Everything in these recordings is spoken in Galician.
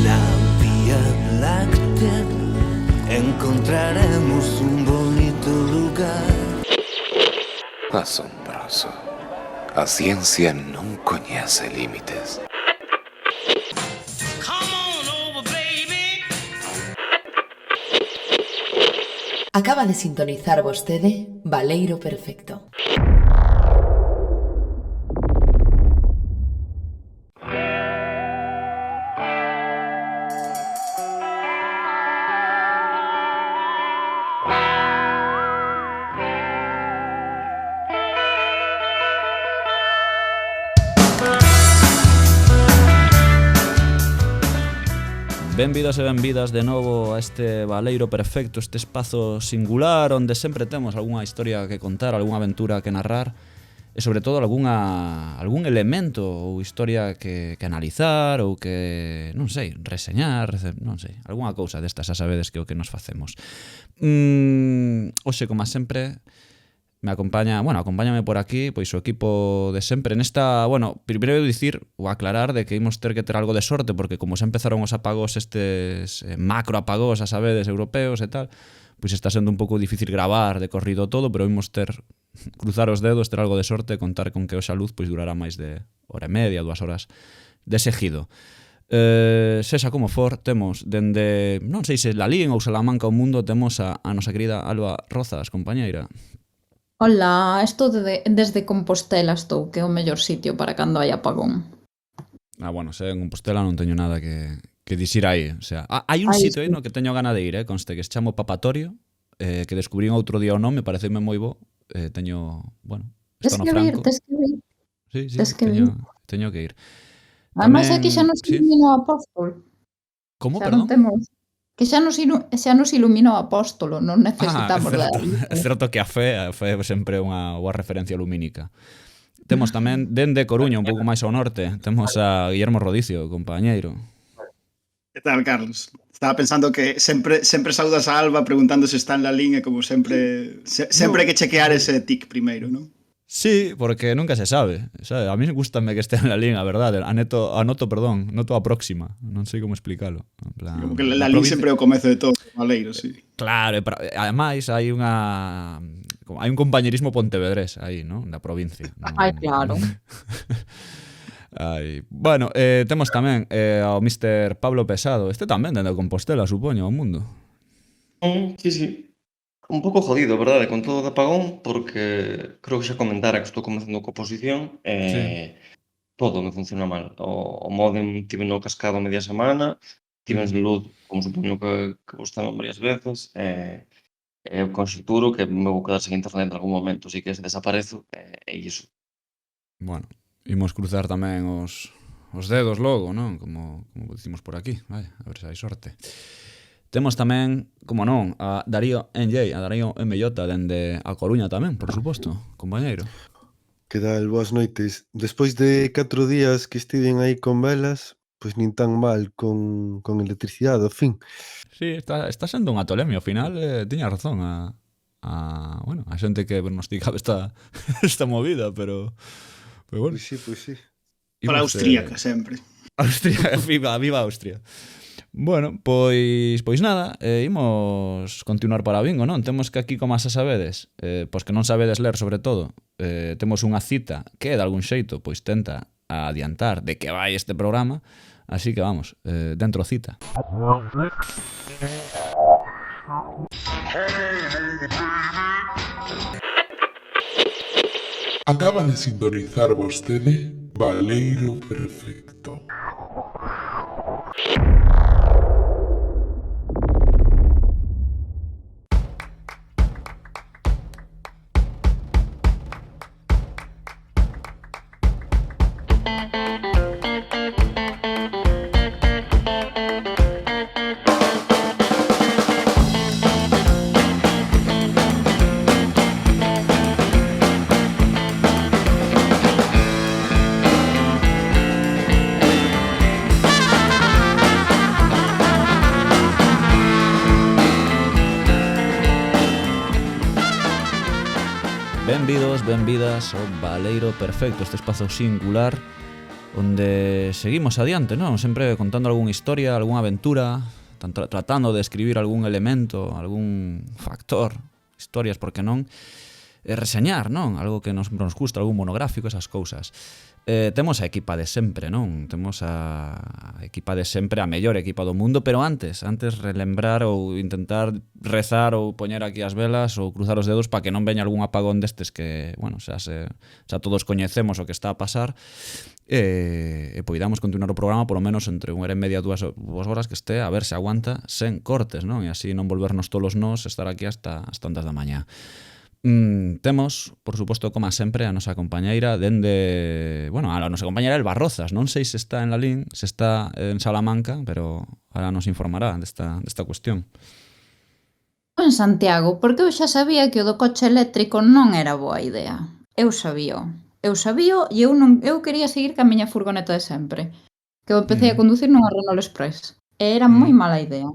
Na Vía Láctea encontraremos un bonito lugar. Asombroso. A ciencia non coñece límites. Acaba de sintonizar vostede Baleiro Perfecto. Benvidos e benvidas de novo a este Baleiro Perfecto, este espazo singular onde sempre temos algunha historia que contar, algunha aventura que narrar e sobre todo algún elemento ou historia que analizar ou que, non sei, reseñar, non sei, algunha cousa destas, xa sabedes que é o que nos facemos. Hoxe, como sempre, acompáñame por aquí pois o equipo de sempre nesta, primeiro dicir ou aclarar de que imos ter que ter algo de sorte porque como xa empezaron os apagos estes macro apagos, xa sabedes, europeos e tal, pois está sendo un pouco difícil gravar de corrido todo, pero imos ter cruzar os dedos, ter algo de sorte e contar con que hoxa luz pois durará máis de hora e media, 2 horas de seguido. Sexa como for, temos dende, non sei se Lalín ou Salamanca o mundo, temos a nosa querida Alba Rozas, compañeira. Ola, estou desde Compostela estou, que é o mellor sitio para cando hai apagón. Se en Compostela non teño nada que dicir aí. O sea, hai un sitio aí no que teño gana de ir, conste, que se chama Papatorio, que descubrí outro día o nome, pareceme moi bo. Teño, está no Franco. Tes que vir. Sí, teño que ir. Ademais, aquí xa nos iluminou o apóstolo. Como, xa perdón? Que xa nos iluminou o apóstolo, non necesitamos da luz. É certo que a fe é sempre unha boa referencia lumínica. Temos tamén, dende Coruña, un pouco máis ao norte, temos a Guillermo Rodicio, compañeiro. Que tal, Carlos? Estaba pensando que sempre saudas a Alba preguntando se está en la línea, como sempre hai que chequear ese tic primeiro, non? Sí, porque nunca se sabe. A mí gustame que este en la línea, a verdade. Noto a próxima. Non sei como explicalo. En plan, como que la línea sempre é o comezo de todo, Baleiro, sí. Claro, ademais hai un compañerismo pontevedrés aí, non? Da provincia. Ai, claro. Temos tamén ao Mr. Pablo Pesado. Este tamén dende Compostela, supoño, ao mundo. Sí. Un pouco jodido, verdade, con todo o apagón, porque creo que xa comentara que estou comezando coa oposición e todo me funciona mal. O módem tive no cascado a media semana, tive en luz, como supoño que vos tamén varias veces, e conxecturo que me vou quedar sen internet en algún momento, así que se desaparezo, e iso. Imos cruzar tamén os dedos logo, non? Como dicimos por aquí, a ver se hai sorte. Temos tamén, como non, a Darío NJ, a Darío MJ, dende a Coruña tamén, por suposto, compañeiro. Que tal? Boas noites. Despois de 4 días que estiven aí con velas, pois nin tan mal con electricidade, ao fin. Sí, está sendo unha tolemia, ao final tiña razón a xente que pronosticaba esta movida, pero bueno. Pois sí. Para austríaca, sempre. Austria, viva Austria. Bueno, pois nada, imos continuar para o bingo, non? Temos que aquí, como xa sabedes, pois que non sabedes ler sobre todo, temos unha cita que de algún xeito pois tenta adiantar de que vai este programa, así que vamos, dentro cita. Acaba de sintonizar vostede Baleiro Perfecto. Benvidos, benvidas ao Baleiro Perfecto, este espazo singular onde seguimos adiante, non? Sempre contando algunha historia, algunha aventura, tratando de escribir algún elemento, algún factor, historias, por que non, reseñar, non? Algo que nos gusta, algún monográfico, esas cousas. Temos a equipa de sempre, non? Temos a equipa de sempre, a mellor equipa do mundo, pero antes relembrar ou intentar rezar ou poñer aquí as velas ou cruzar os dedos para que non veña algún apagón destes que, bueno, xa todos coñecemos o que está a pasar e poidamos continuar o programa polo menos entre 1h30 e 2 horas que este, a ver se aguanta sen cortes, non? E así non volvernos tolos nós, estar aquí hasta as tantas da mañá. Temos, por suposto, como sempre, a nosa compañeira dende... Bueno, a nosa compañeira El Barrozas. Non sei se está en Lalín, se está en Salamanca, pero ahora nos informará desta cuestión. En Santiago, porque eu xa sabía que o do coche eléctrico non era boa idea. Eu sabía e eu quería seguir ca miña furgoneta de sempre. Que eu empecé a conducir nunha Renault Express. E era moi mala idea.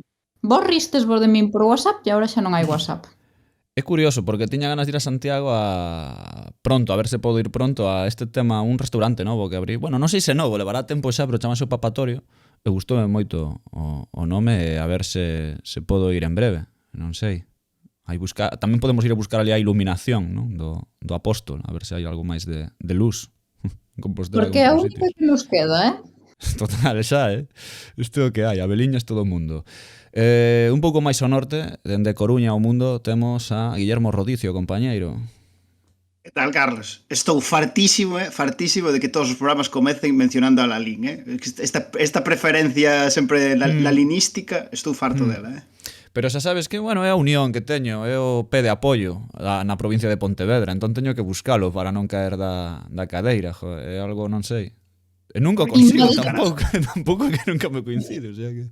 Vos ristes vos de min por WhatsApp e agora xa non hai WhatsApp. É curioso, porque tiña ganas de ir a Santiago pronto, a ver se podo ir pronto a este tema, un restaurante novo que abrí. Bueno, non sei se novo, levará tempo xa, pero chamase o Papatorio. E gustoume moito o nome, a ver se podo ir en breve. Non sei. Tamén podemos ir a buscar ali a iluminación, non? Do apóstol, a ver se hai algo máis de luz. Porque é a única que nos queda, Total, xa, isto é o que hai, a veliñas todo o mundo. Un pouco máis ao norte, dende Coruña ao mundo, temos a Guillermo Rodicio, compañeiro. Que tal, Carlos? Estou fartísimo de que todos os programas comecen mencionando a Lalín, Esta preferencia sempre lalinística, estou farto dela, Pero xa sabes que, bueno, é a unión que teño, é o pé de apoio na provincia de Pontevedra, entón teño que buscalo para non caer da cadeira, é algo, non sei. E nunca o consigo tampouco que nunca me coincide, o sea que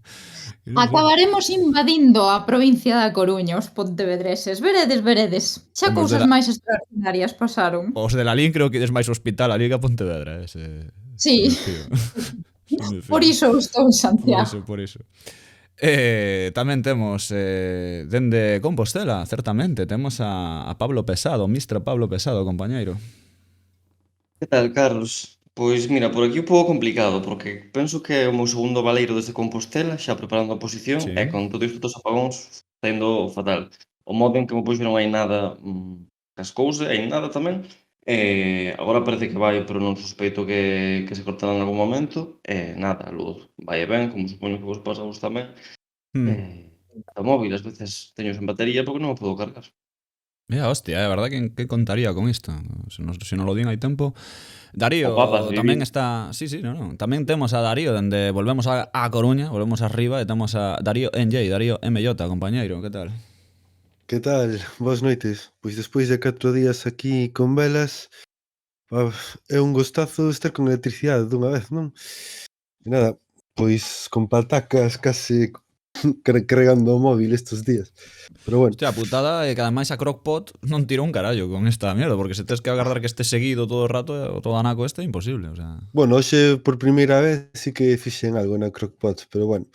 Acabaremos invadindo a provincia da Coruña, os pontevedreses. Veredes. Xa cousas máis extraordinarias pasaron. Os de Lalín creo que eres máis hospital ali que a Pontevedra, Sí. Por iso estou en Santiago. Por iso. Tamén temos dende Compostela, certamente, temos a Pablo Pesado, Mr. Pablo Pesado, compañeiro. Que tal, Carlos? Pois mira, por aquí un pouco complicado, porque penso que é o meu segundo baleiro desde Compostela, xa preparando a posición, e con todo isto dos apagóns está indo fatal. O modo en que me puxeron hai nada cas cousas, hai nada tamén, agora parece que vai, pero non sospeito que se cortará en algún momento, e nada, a luz vai ben, como supoño que vos pasa a vos tamén, o móvil, ás veces teño sen batería porque non o podo cargar. Hostia, é verdad que contaría con isto? Se non lo din hai tempo. Darío tamén está... Sí, non. Tamén temos a Darío, dende volvemos a Coruña, volvemos arriba, e temos a Darío NJ, Darío MJ, compañeiro, que tal? Que tal? Boas noites. Pois despois de 4 días aquí con velas, é un gostazo estar con electricidade dunha vez, non? E nada, pois con patacas case carregando o móvil estes días. Pero bueno. Hostia, a putada é que ademais a Crockpot non tira un carallo con esta mierda, porque se tens que agardar que este seguido todo o rato, o todo anaco é imposible, o sea... Bueno, hoxe por primeira vez sí que fixen algo na Crockpot, pero bueno,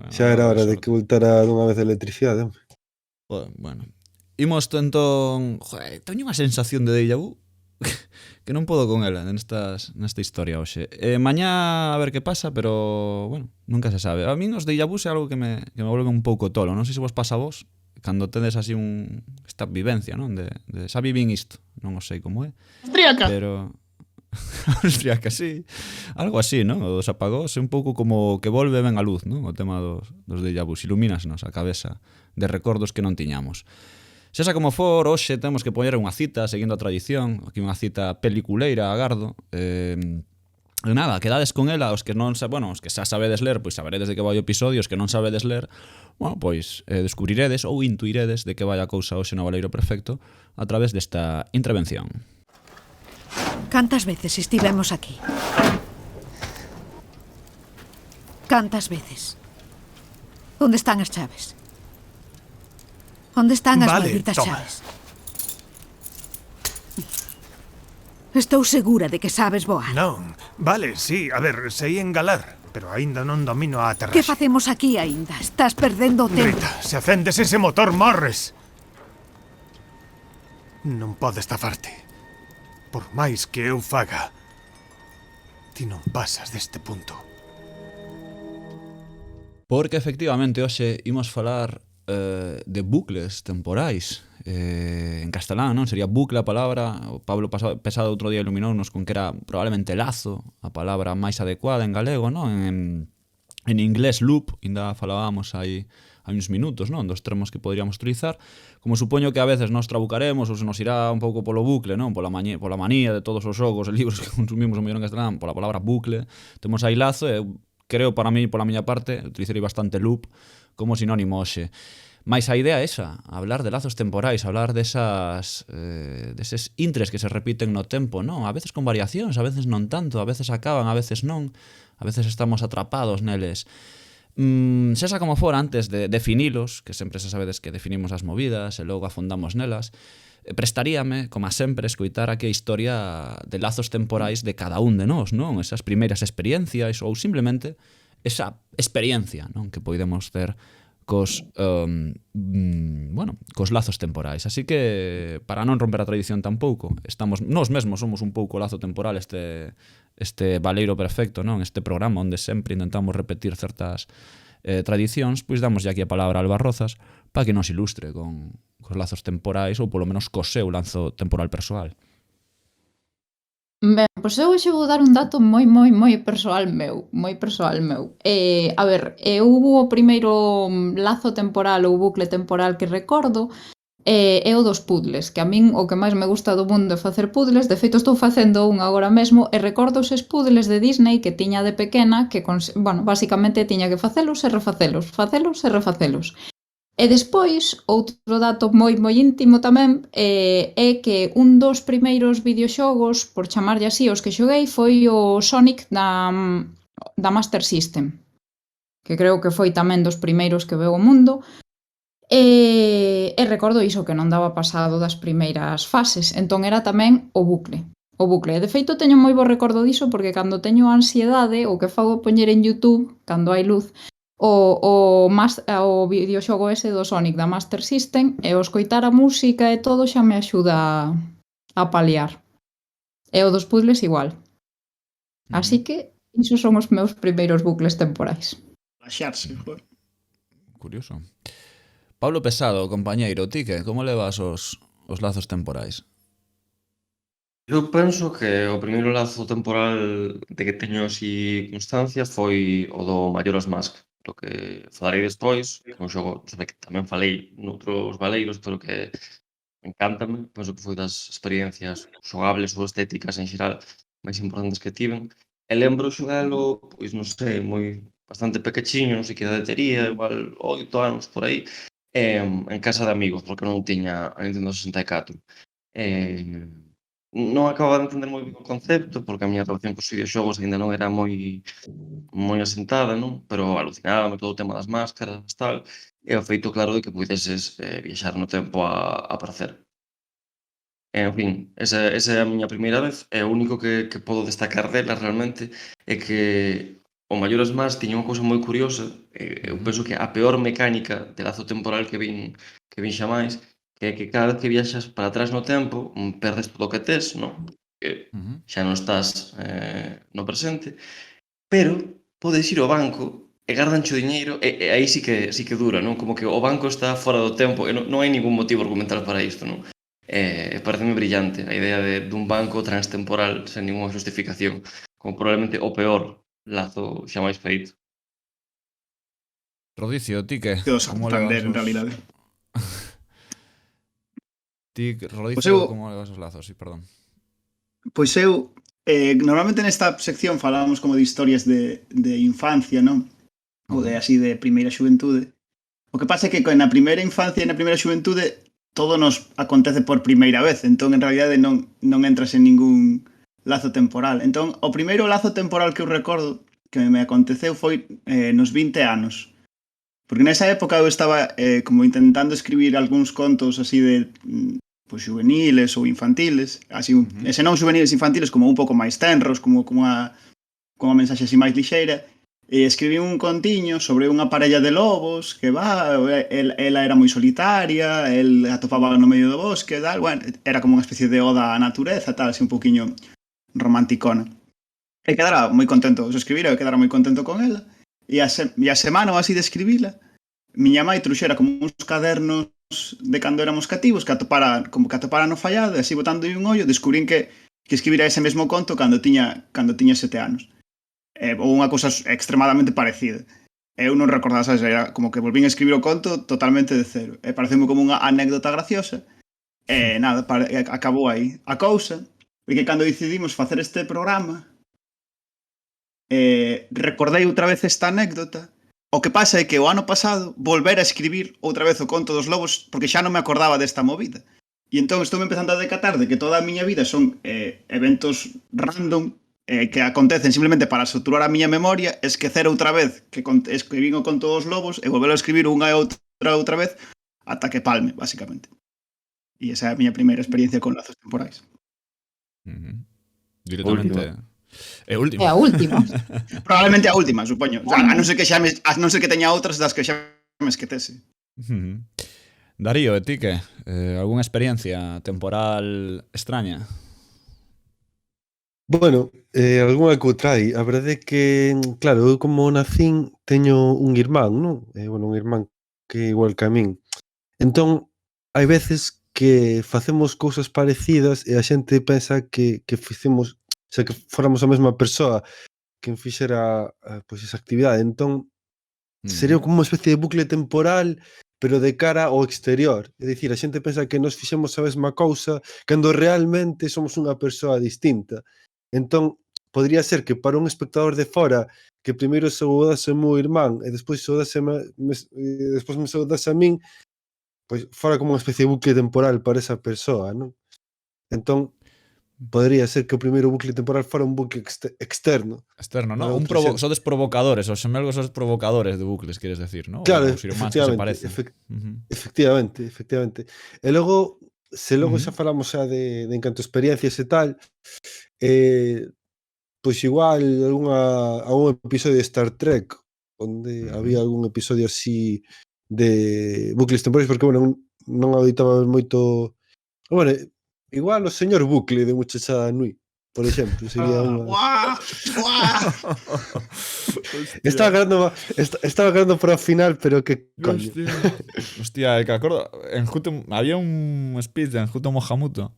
xa era hora de que voltara dunha vez a electricidade. Bueno, imos entón... Joder, teño unha sensación de déjà vu que non podo con ela nesta historia hoxe. Mañá a ver que pasa, pero, bueno, nunca se sabe. A min os déjà vu é algo que me volve un pouco tolo. Non sei se vos pasa a vos, cando tedes así esta vivencia, non? De xa vivín isto, non o sei como é. Austríaca. Pero... Austríaca, sí. Algo así, non? O dos apagós é un pouco como que volve ben a luz, non? O tema dos déjà vu. Ilumínasnos a cabeza de recordos que non tiñamos. Sexa como for, hoxe temos que poñer unha cita, seguindo a tradición, aquí unha cita peliculeira, agardo. Nada, quedades con ela, os que xa sabedes ler, pois saberedes de que vai o episodio, os que non sabedes ler, bueno, pois descubriredes ou intuiredes de que vai a cousa hoxe no Baleiro Perfecto a través desta intervención. Cantas veces estivemos aquí? Cantas veces? Onde están as chaves? Onde están as malditas chaves? Estou segura de que sabes voar. Non, vale, sí, a ver, sei engalar, pero aínda non domino a aterraxe. Que facemos aquí aínda? Estás perdendo o tempo. Rita, se acendes ese motor, morres. Non pode estafarte. Por máis que eu faga, Ti non pasas deste punto. Porque efectivamente hoxe imos falar de bucles temporais. En castelán, non? Sería bucle a palabra. O Pablo Pesado outro día iluminounos con que era probablemente lazo, a palabra máis adecuada en galego, non? En inglés loop, ainda falábamos hai uns minutos, non? Dos termos que poderíamos utilizar. Como supoño que a veces nos trabucaremos ou se nos irá un pouco polo bucle, non? Pola manía de todos os xogos e libros que consumimos o mellor en castelán, pola palabra bucle. Temos aí lazo e creo para mí, pola miña parte, utilizarei bastante loop como sinónimo hoxe. Mais a idea é esa, hablar de lazos temporais, hablar deses intres que se repiten no tempo, non? A veces con variacións, a veces non tanto, a veces acaban, a veces non, a veces estamos atrapados neles. Sexa como for, antes de definilos, que sempre se sabedes que definimos as movidas e logo afondamos nelas, prestaríame, como a sempre, escoitar aquí a historia de lazos temporais de cada un de nós, non? Esas primeiras experiencias ou simplemente esa experiencia, non? Que podemos ter cos lazos temporais. Así que, para non romper a tradición tampouco, nós mesmos somos un pouco lazo temporal este Baleiro Perfecto, non? Este programa onde sempre intentamos repetir certas tradicións, pois damos aquí a palabra a Alba Rozas para que nos ilustre cos lazos temporais ou polo menos co seu lazo temporal persoal. Ben, pois eu hoxe vou dar un dato moi persoal meu, a ver, eu o primeiro lazo temporal ou bucle temporal que recordo é o dos puzzles, que a min o que máis me gusta do mundo é facer puzzles. De feito estou facendo un agora mesmo e recordo eses puzzles de Disney que tiña de pequena que, basicamente tiña que facelos e refacelos. E despois, outro dato moi íntimo tamén é que un dos primeiros videoxogos, por chamarlle así, os que xoguei foi o Sonic da Master System, que creo que foi tamén dos primeiros que veu o mundo. E recordo iso, que non daba pasado das primeiras fases, entón era tamén o bucle. De feito, teño moi bo recordo diso porque cando teño ansiedade, o que fago é poñer en YouTube, cando hai luz, o videoxogo ese do Sonic da Master System, e o escoitar a música e todo xa me axuda a paliar. E o dos puzzles igual. Así que isos son os meus primeiros bucles temporais. Relaxarse, joder. Curioso. Pablo Pesado, compañeiro, ti que? Como levas os lazos temporais? Eu penso que o primeiro lazo temporal de que teño así constancia foi o do Majora's Mask. Do que falarei despois, que é un xogo que tamén falei noutros baleiros, pero que encántame. Penso que foi das experiencias xogables ou estéticas en xeral máis importantes que tiven. E lembro xogalo, pois non sei, bastante pequechiño, non sei que idade tería, igual 8 anos por aí, en casa de amigos, porque non tiña a Nintendo 64. Non acababa de entender moi ben o concepto, porque a miña relación cos videoxogos aínda non era moi asentada, non? Pero alucinábame todo o tema das máscaras, tal, e o feito claro de que puideses viaxar no tempo a prazer. En fin, esa é a miña primeira vez, e o único que podo destacar dela realmente é que o Majora's Mask tiña unha cousa moi curiosa. Eu penso que a peor mecánica de lazo temporal que vin xamais, que é que cada vez que viaxas para atrás no tempo, perdes todo o que tes, non? Que xa non estás no presente, pero podes ir ao banco e gardancho diñeiro, e aí sí que dura, non? Como que o banco está fora do tempo, e non hai ningún motivo argumental para isto, non? Pareceme brillante a idea dun banco transtemporal sen ninguna justificación, como probablemente o peor lazo xamais feito. Rodicio, ti que? Que o Santander, en realidade. Ti, Rodicio, como levas os lazos? Sí, perdón. Pois eu, normalmente nesta sección falábamos como de historias de infancia, non? Ou de así de primeira xuventude. O que pasa é que na primeira infancia e na primeira xuventude todo nos acontece por primeira vez, entón en realidade non entras en ningún lazo temporal. Entón, o primeiro lazo temporal que eu recordo que me aconteceu foi nos 20 anos. Porque nesa época eu estaba como intentando escribir algúns contos así de juveniles ou infantiles, así, e se non juveniles infantiles, como un pouco máis tenros, como unha mensaxe así máis lixeira, e escribí un contiño sobre unha parella de lobos que ela era moi solitaria, el atopaba no medio do bosque, tal, bueno, era como unha especie de oda á natureza, tal, así un pouquiño romanticona. E quedara moi contento, se escribira, e quedara moi contento con ela. E a semana ou así de escribila, miña mãe truxera como uns cadernos de cando éramos cativos, que atopara no fallado, e así botando un ollo, descubrín que escribira ese mesmo conto cando tiña 7 anos. Ou unha cousa extremadamente parecida. Eu non recordaba, sabes, era como que volvín a escribir o conto totalmente de cero. E pareceume como unha anécdota graciosa. E nada, acabou aí. A cousa é que cando decidimos facer este programa, recordei outra vez esta anécdota. O que pasa é que o ano pasado volver a escribir outra vez o conto dos lobos porque xa non me acordaba desta movida. E entón estou empezando a decatar de que toda a miña vida son eventos random que acontecen simplemente para saturar a miña memoria, esquecer outra vez que escribín o conto dos lobos e volver a escribir unha e outra vez ata que palme, basicamente. E esa é a miña primeira experiencia con lazos temporais. Directamente. É última. É a última. Probablemente a última, supoño. O sea, a non ser que teña outras das que xa me esquetese. Darío, e ti que? Algúna experiencia temporal extraña? Bueno, algunha que trai. A verdade é que, claro, eu como nacín teño un irmán, non? Un irmán que é igual que a min. Entón, hai veces que facemos cousas parecidas e a xente pensa que ficemos, o sea, que fóramos a mesma persoa quen fixera pois esa actividade. Entón, sería como unha especie de bucle temporal, pero de cara ao exterior. É dicir, a xente pensa que nos fixemos a mesma cousa cando realmente somos unha persoa distinta. Entón, podría ser que para un espectador de fora que primeiro saudase o meu irmán e despois me saudase a min, pois fora como unha especie de bucle temporal para esa persoa, non? Entón, podría ser que o primeiro bucle temporal fora un bucle externo. Externo, non? Sodes provocadores, os xemelgos sodes provocadores de bucles, queres decir, non? Claro, Os irmáns que se parecen. efectivamente. E logo, se logo xa falamos xa de en canto a experiencias e tal, pois igual algún episodio de Star Trek onde había algún episodio así de bucles temporais, porque, bueno, non adoitaba ver moito. Bueno, igual o señor bucle de Muchachada Nui, por exemplo, sería unha... Estaba quedando para o final, pero que coño. Hostia, que acordo, había un speech de Enjuto Mohamuto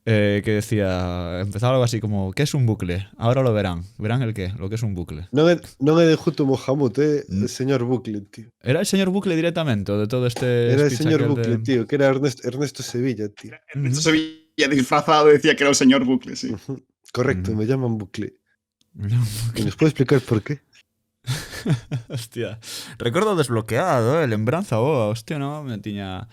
que decía, empezaba algo así como, ¿qué es un bucle? Ahora lo verán. ¿Verán el qué? Lo que es un bucle. Non é de Enjuto Mohamud, é o señor bucle, tío. Era el señor bucle directamente, o de todo este... Era el señor bucle, tío, que era Ernesto Sevilla, tío. Ernesto Sevilla disfrazado decía que era o señor bucle, sí. Correcto, me llaman bucle. ¿Y nos puede explicar por qué? Hostia, recordo desbloqueado, lembranza boa, hostia, non? Me tiña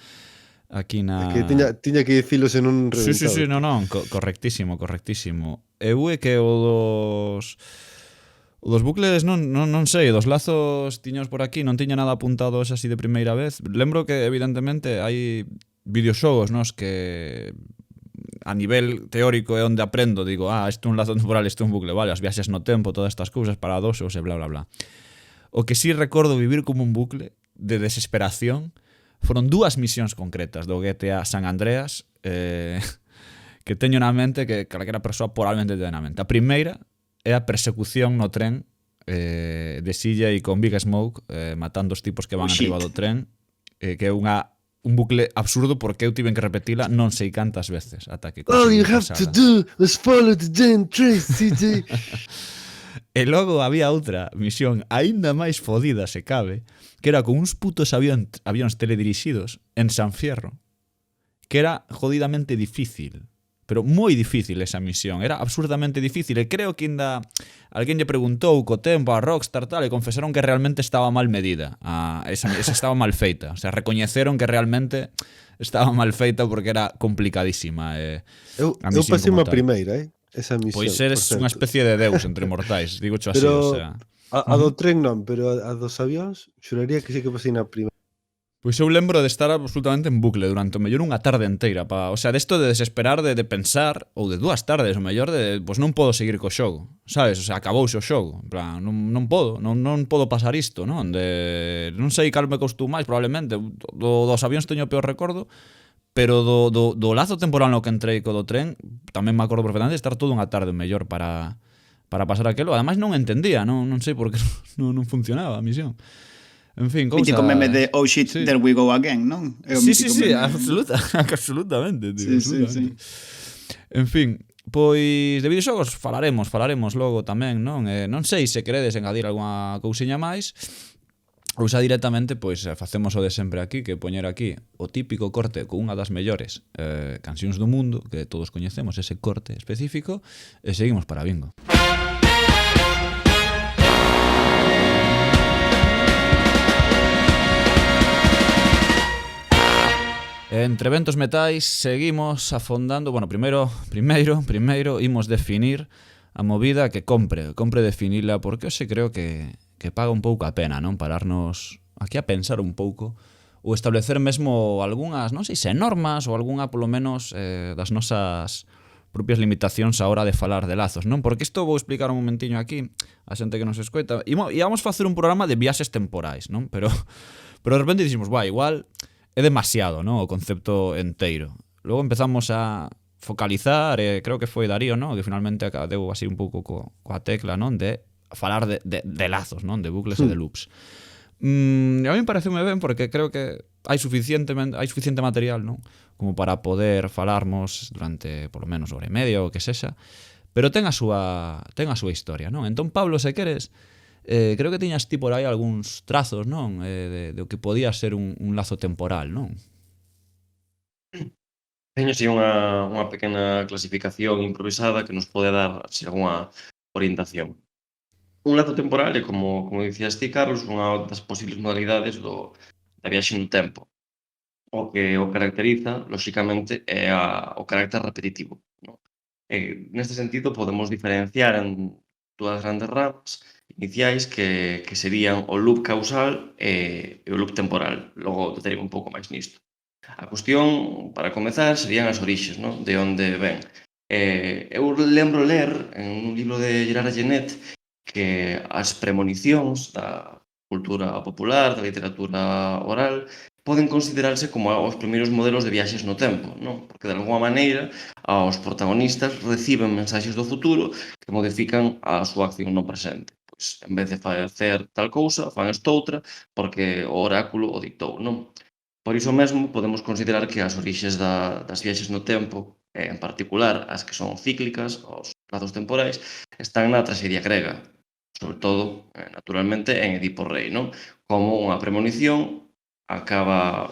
aquí na... Que tiña que dicilos en un reventado. Sí, non, correctísimo. Eu é que o dos bucles non sei, dos lazos tiños por aquí, non tiña nada apuntados así de primeira vez. Lembro que evidentemente hai videoxogos nos que a nivel teórico é onde aprendo, digo, isto é un lazo temporal, isto é un bucle, vale, as viaxes no tempo, todas estas cousas, paradoxos e bla, bla, bla. O que sí recordo vivir como un bucle de desesperación foron 2 misións concretas do GTA San Andreas que teño na mente que calquera persoa probablemente ten na mente. A primeira é a persecución no tren de CJ con Big Smoke matando os tipos que van arriba do tren, que é un bucle absurdo porque eu tiven que repetila non sei cantas veces ata que all you have to do is follow the damn trace, CJ. E logo había outra misión aínda máis fodida, se cabe, que era con uns putos avións teledirixidos en San Fierro, que era jodidamente difícil, pero moi difícil esa misión, era absurdamente difícil, e creo que ainda alguén lle preguntou co tempo a Rockstar tal, e confesaron que realmente estaba mal medida, esa estaba mal feita, o sea, recoñeceron que realmente estaba mal feita porque era complicadísima. Eu pasei a primeira, esa misión. Pois eres unha especie de deus entre mortais, digo así, o sea. A do tren non, pero a dos avións xuraría que sí que pasei na primeira. Pois eu lembro de estar absolutamente en bucle durante o mellor unha tarde inteira, o sea, desto de desesperar de pensar, ou de 2 tardes, o mellor de, pois non podo seguir co xogo, sabes? O sea, acabouse o xogo, en plan, non podo pasar isto, non? Non sei cal me costou máis, probablemente, dos avións teño o peor recordo, pero do lazo temporal no que entrei co do tren, tamén me acordo perfectamente de estar toda unha tarde mellor para para pasar aquelo. Ademais non entendía, non sei por que non funcionaba a misión. En fin, cousa... Mítico meme de oh shit, Sí. there we go again, non? É o Sí, mítico sí, meme. absolutamente, tío, Sí, sí, absolutamente. En fin, pois de videoxogos falaremos logo tamén, non? Non sei se queredes engadir algunha cousiña máis ou xa directamente pois facemos o de sempre aquí, que poñer aquí o típico corte con unha das mellores cancións do mundo, que todos coñecemos ese corte específico, e seguimos para bingo. Entre ventos metais seguimos afondando. Bueno, primeiro imos definir a movida que compre definila, porque hoxe creo que paga un pouco a pena, non? Pararnos aquí a pensar un pouco ou establecer mesmo algunhas, non sei se normas ou algunha polo menos das nosas propias limitacións a hora de falar de lazos, non? Porque isto vou explicar un momentiño aquí a xente que nos escoita. Íamos facer un programa de viaxes temporais, non? Pero de repente dixemos, igual é demasiado, non? O concepto enteiro. Logo empezamos a focalizar, creo que foi Darío, non? Que finalmente deu así un pouco coa tecla, non? De falar de lazos, non? De bucles e de loops. A mí pareceume ben porque creo que hai suficiente material, non? Como para poder falarmos durante polo menos hora e media ou que sexa, pero ten a súa historia, non? Entón, Pablo, se queres, creo que tiñas ti por aí algúns trazos, non? De o que podía ser un lazo temporal, non? Teño así unha pequena clasificación improvisada que nos pode dar así algunha orientación. Un lazo temporal é, como dicías ti, Carlos, unha das posibles modalidades da viaxe no tempo. O que o caracteriza, lóxicamente, é o carácter repetitivo, non? Neste sentido, podemos diferenciar en dúas grandes ramas iniciais que serían o loop causal e o loop temporal. Logo deterei un pouco máis nisto. A cuestión, para comezar, serían as orixes, non? De onde ven. Eu lembro ler en un libro de Gerard Genet que as premonicións da cultura popular, da literatura oral, poden considerarse como os primeiros modelos de viaxes no tempo, non? Porque, de alguma maneira, os protagonistas reciben mensaxes do futuro que modifican a súa acción no presente. Pois, en vez de facer tal cousa, fan estoutra porque o oráculo o dictou, non? Por iso mesmo, podemos considerar que as orixes das viaxes no tempo, en particular as que son cíclicas, os lazos temporais, están na traxedia grega, sobre todo, naturalmente, en Edipo Rei, non? Como unha premonición acaba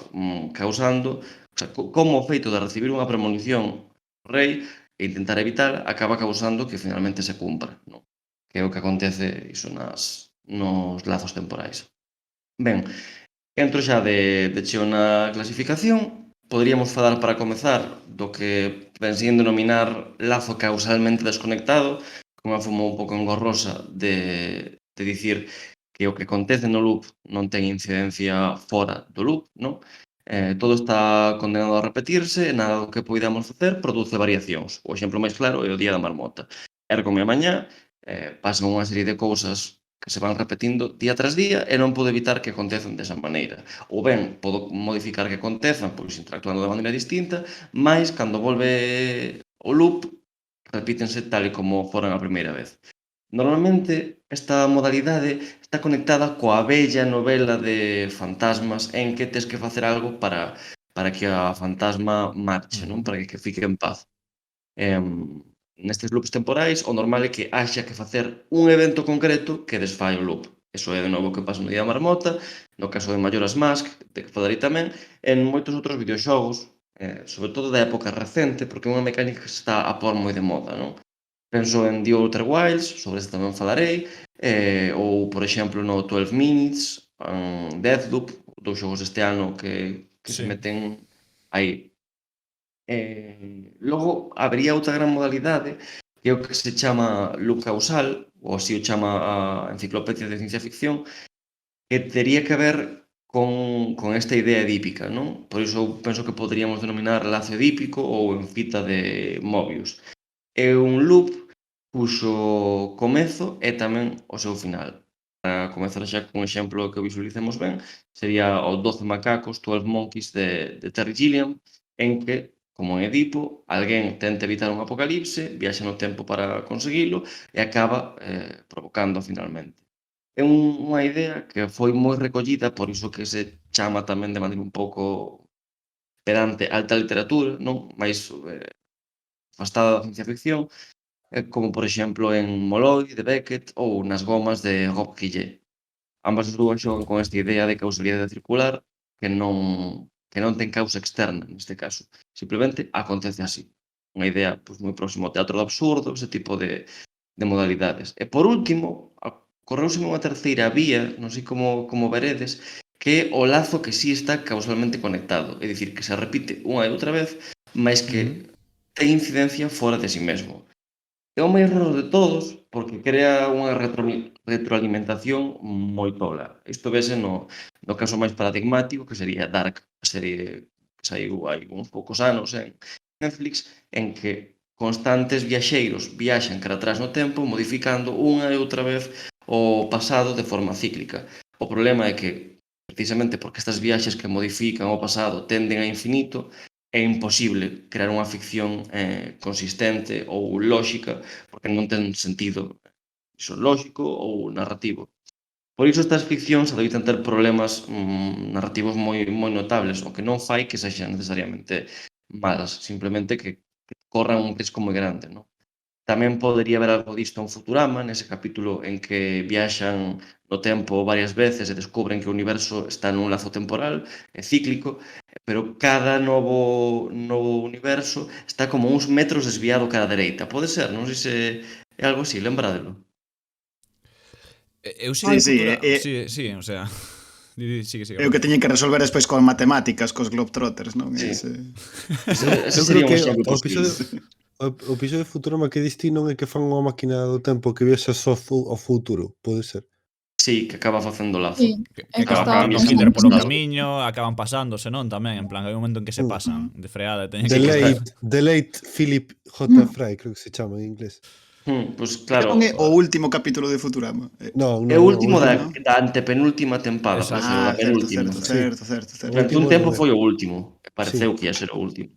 causando, o sea, como o feito de recibir unha premonición do rei e intentar evitar, acaba causando que finalmente se cumpra, non? Que é o que acontece iso nos lazos temporais. Ben, entro xa de cheo na clasificación. Poderíamos falar, para comezar, do que pensei en denominar lazo causalmente desconectado, con unha forma un pouco engorrosa de dicir que o que acontece no loop non ten incidencia fora do loop, non? Todo está condenado a repetirse, nada do que poidamos facer produce variacións. O exemplo máis claro é o día da marmota. Érgome a mañá, pasan unha serie de cousas que se van repetindo día tras día e non podo evitar que acontezan desa maneira. Ou ben, podo modificar que acontezan pois interactuando de maneira distinta, mas cando volve o loop, repítense tal e como foran a primeira vez. Normalmente, esta modalidade está conectada coa bella novela de fantasmas en que tes que facer algo para que a fantasma marche, non? Para que fique en paz. Nestes loops temporais, o normal é que haxa que facer un evento concreto que desfai o loop. Eso é de novo o que pasa no día da marmota, no caso de Majora's Mask, de que falarei tamén, en moitos outros videoxogos, sobre todo da época recente, porque é unha mecánica que está a pôr moi de moda, non? Penso en The Outer Wilds, sobre este tamén falarei, ou, por exemplo, no 12 Minutes, en Deathloop, dous xogos este ano que se meten aí. Logo, habería outra gran modalidade, que é o que se chama loop causal, ou así o chama a enciclopedia de ciencia ficción, que tería que ver con esta idea edípica, non? Por iso eu penso que poderíamos denominar lazo edípico ou en fita de Mobius. É un loop cuxo comezo é tamén o seu final. Para comezar xa con un exemplo que visualicemos ben, sería o 12 macacos, 12 monkeys de Terry Gilliam, en que como en Edipo, alguén tenta evitar un apocalipse, viaxa no tempo para conseguilo e acaba provocando finalmente. É unha idea que foi moi recollida, por iso que se chama tamén de maneira un pouco pedante alta literatura, non? Mais afastada da ciencia ficción, como por exemplo en Molloy de Beckett ou nas gomas de Rob Guillet. Ambas as dúas xogan con esta idea de causalidade circular que non ten causa externa neste caso, simplemente acontece así. Unha idea pois, moi próxima ao teatro do absurdo, ese tipo de modalidades. E por último, correuseme unha terceira vía, non sei como veredes, que é o lazo que sí está causalmente conectado, é dicir, que se repite unha e outra vez, mas que ten incidencia fora de si mesmo. É o máis raro de todos porque crea unha retroalimentación moi tola. Isto vese no caso máis paradigmático que sería Dark, a serie que saiu hai uns poucos anos en Netflix, en que constantes viaxeiros viaxan cara atrás no tempo modificando unha e outra vez o pasado de forma cíclica. O problema é que, precisamente porque estas viaxes que modifican o pasado tenden a infinito, é imposible crear unha ficción consistente ou lóxica porque non ten sentido iso lóxico ou narrativo. Por iso estas ficcións adoitan ter problemas narrativos moi notables, o que non fai que sexan necesariamente malas, simplemente que corran un risco moi grande, non? Tamén podería haber algo disto en Futurama, nese capítulo en que viaxan no tempo varias veces e descubren que o universo está nun lazo temporal, é cíclico, pero cada novo universo está como uns metros desviado cara a dereita. Pode ser, non sei se é algo así, lembrádelo. Eu sei Sí, sí, o sea, sigue. É o que teñen que resolver despois con matemáticas, cos Globetrotters, non? Sí. Ese sería un que exemplo o posible. O episodio de Futurama que distí non é que fan unha máquina do tempo que viaxa só ao futuro, pode ser. Sí, que acaba facendo lazo. Sí, Que é que acaban estaba poniendo pensando Hitler polo niso. camiño, acaban pasándose, non? Tamén, en plan, hai un momento en que se pasan de freada e teñen que The late Philip J. Fry, creo que se chama en inglés. Pois claro, Non é o último capítulo de Futurama. Non, é o último da ¿no? antepenúltima tempada, Exacto. parece, da penúltima. Certo. Durante un tempo foi o último, e pareceu que ia ser o último.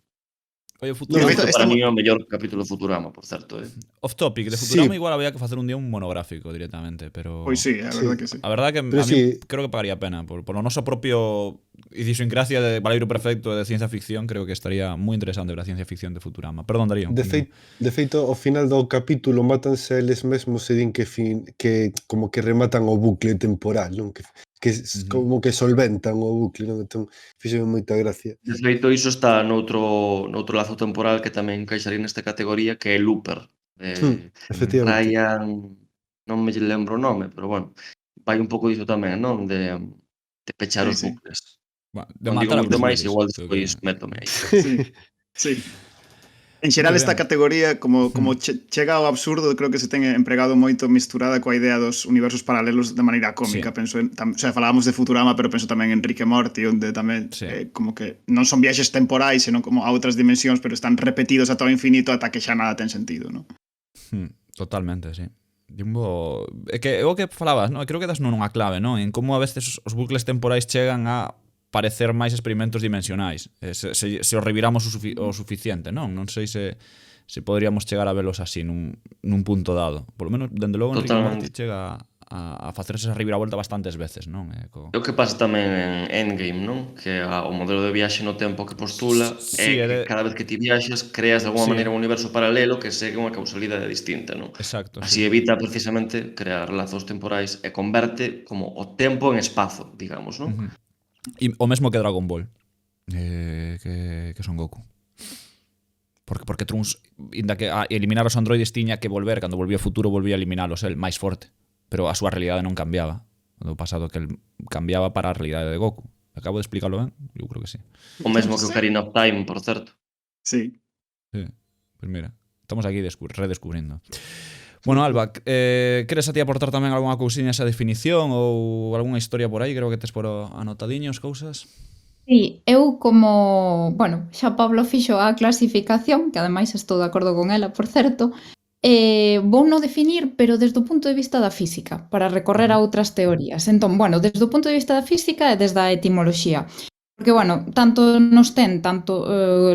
Oye, Para Estamos- mí é o mellor capítulo de Futurama, por certo. off topic, de Futurama igual había que facer un día un monográfico directamente, pero Pois sí, a verdad que sí. a verdade que Pero a mí sí. creo que pagaría pena por o noso propio idiosincrasia de Valeiro Perfecto de ciencia ficción, creo que estaría moi interesante ver a ciencia ficción de Futurama. Perdón, Darío. De feito, ao final do capítulo mátanse eles mesmos e din que como que rematan o bucle temporal, non? Que como que solventan o bucle, non? Entón, fíxeme moita gracia. De feito, iso está noutro lazo temporal que tamén encaixaría nesta categoría, que é Looper. Efectivamente. Ryan, non me lembro o nome, pero bueno, vai un pouco diso tamén, non? De pechar Sí, os sí. bucles. De Non digo matar a moito Bruce máis, Willis, igual creo despois que- métome aí. Sí. En xeral Moi esta ben. categoría como chega ao absurdo, creo que se ten empregado moito misturada coa idea dos universos paralelos de maneira cómica. Sí. Penso o sea, falábamos de Futurama, pero penso tamén en Rick e Morty, onde tamén Sí. como que non son viaxes temporais, senón como a outras dimensións, pero están repetidos ata o infinito ata que xa nada ten sentido, non? Totalmente, sí. É que é o que falabas, non? Creo que das non unha clave, non? En como a veces os bucles temporais chegan a parecer máis experimentos dimensionais. Se os reviramos o suficiente, non? Non sei se poderíamos chegar a velos así nun punto dado. Por lo menos, dende logo, Enrique Morty chega a facerse esa reviravolta bastantes veces, non? É o que pasa tamén en Endgame, non? Que o modelo de viaxe no tempo que postula Sí, é que cada vez que ti viaxas creas de alguma maneira un universo paralelo que segue unha causalidade distinta, non? Exacto. Así evita precisamente crear lazos temporais e converte como o tempo en espazo, digamos, non? E o mesmo que Dragon Ball, que Son Goku. Porque Trunks, inda que a eliminar os androides tiña que volver, cando volvía ao futuro volvía a eliminalos el máis forte, pero a súa realidade non cambiaba. O pasado que el cambiaba para a realidade de Goku. Acabo de explicarlo ben? Eu creo que sí. O mesmo que o Ocarina of Time, por certo. Sí. Pois mira, estamos aquí redescubrindo. Bueno, Alba, queres a ti aportar tamén algunha cousiña esa definición ou algunha historia por aí? Creo que tes por anotadiños cousas. Sí, eu como, bueno, xa Pablo fixo a clasificación, que ademais estou de acordo con ela, por certo, vou non definir, pero desde o punto de vista da física, para recorrer a outras teorías. Entón, bueno, desde o punto de vista da física e desde a etimoloxía. Porque, bueno, tanto nos ten tanto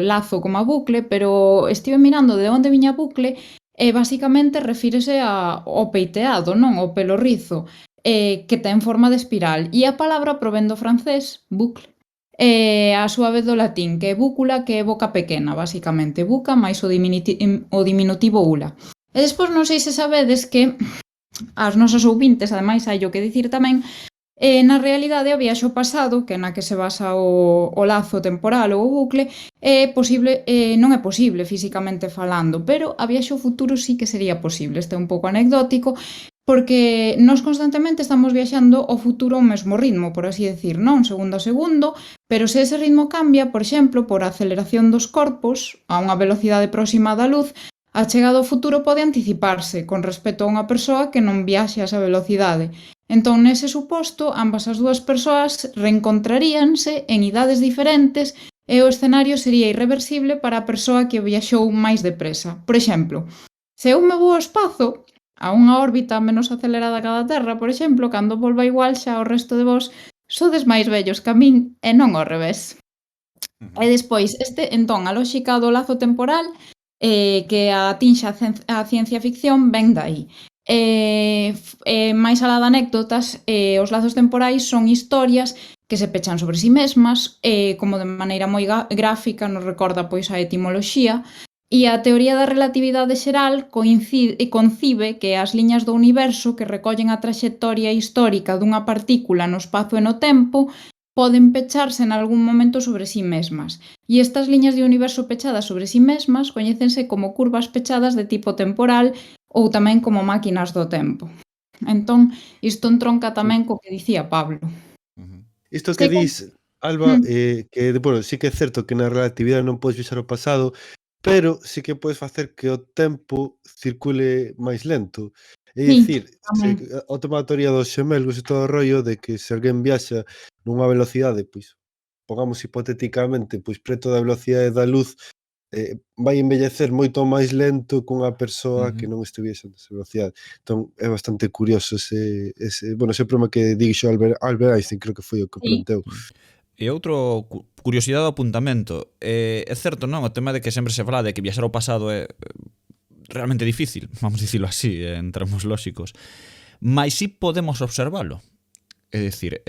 lazo como a bucle, pero estive mirando de onde viña a bucle e basicamente refírese ao peiteado, non? Ao pelo rizo, que ten forma de espiral. E a palabra provén do francés, bucle, a súa vez do latín, que é búcula, que é boca pequena, basicamente. Buca máis o diminutivo ula. E despois non sei se sabedes que as nosas ouvintes, ademais, hai o que dicir tamén, na realidade a viaxe ao pasado, que na que se basa o lazo temporal ou o bucle, non é posible físicamente falando, pero a viaxe ao futuro sí que sería posible. Este é un pouco anecdótico, porque nós constantemente estamos viaxando ao futuro ao mesmo ritmo, por así decir, non? Segundo a segundo, pero se ese ritmo cambia, por exemplo, por a aceleración dos corpos a unha velocidade próxima da luz, a chegada ao futuro pode anticiparse con respecto a unha persoa que non viaxe a esa velocidade. Entón, nese suposto, ambas as dúas persoas reencontraríanse en idades diferentes e o escenario sería irreversible para a persoa que viaxou máis depresa. Por exemplo, se eu me vou ao espazo, a unha órbita menos acelerada que a da Terra, por exemplo, cando volva igual xa o resto de vós sodes máis vellos que a min e non ao revés. E despois, entón, a lóxica do lazo temporal que atinxe a ciencia ficción ven dai. Máis alá de anécdotas, os lazos temporais son historias que se pechan sobre si mesmas, como de maneira moi gráfica nos recorda pois a etimoloxía, e a teoría da relatividade xeral concibe que as liñas do universo que recollen a traxectoria histórica dunha partícula no espazo e no tempo poden pecharse en algún momento sobre si mesmas. E estas liñas de universo pechadas sobre si mesmas coñécense como curvas pechadas de tipo temporal ou tamén como máquinas do tempo. Entón, isto entronca tamén co que dicía Pablo. Isto que dis, Alba, que, bueno, sí que é certo que na relatividade non podes viaxar ao pasado, pero sí que podes facer que o tempo circule máis lento. É dicir, o tema da teoría dos xemelgos e todo o rollo de que se alguén viaxa nunha velocidade, pois, pongamos hipotéticamente, pois preto da velocidade da luz, vai envellecer moito máis lento cunha persoa que non estuviese nesa velocidade. Entón, é bastante curioso ese problema que dixo Albert Einstein, creo que foi o que planteou. E outro curiosidade do apuntamento, é certo, non? O tema de que sempre se fala de que viaxar ao pasado é realmente difícil, vamos dicilo así, en termos lóxicos, mas si podemos observalo. É dicir,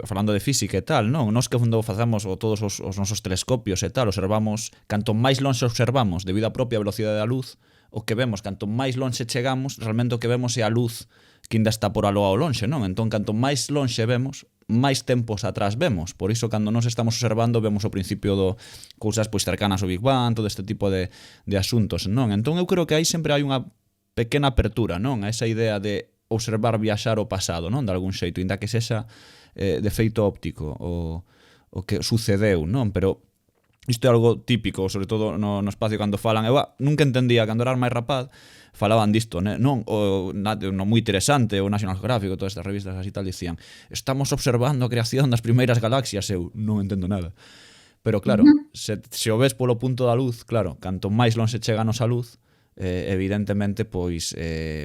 falando de física e tal, non? Nos que fundo facemos todos os nosos telescopios e tal, observamos, canto máis lonxe observamos debido á propia velocidade da luz, o que vemos, canto máis lonxe chegamos, realmente o que vemos é a luz que ainda está por aló ao lonxe, non? Entón, canto máis lonxe vemos, máis tempos atrás vemos. Por iso, cando nos estamos observando, vemos o principio do cousas pois cercanas ao Big Bang, todo este tipo de asuntos, non? Entón, eu creo que aí sempre hai unha pequena apertura, non? A esa idea de observar viaxar o pasado, non? De algún xeito, inda que sexa de feito óptico o que sucedeu, non? Pero isto é algo típico, sobre todo no espacio cando falan. Eu nunca entendía, cando era máis rapaz, falaban disto, non? No moi interesante, o National Geographic, todas estas revistas así tal, dicían estamos observando a creación das primeiras galaxias. Eu non entendo nada. Pero claro, se o ves polo punto da luz, claro, canto máis lonxe cheganos a luz, evidentemente, pois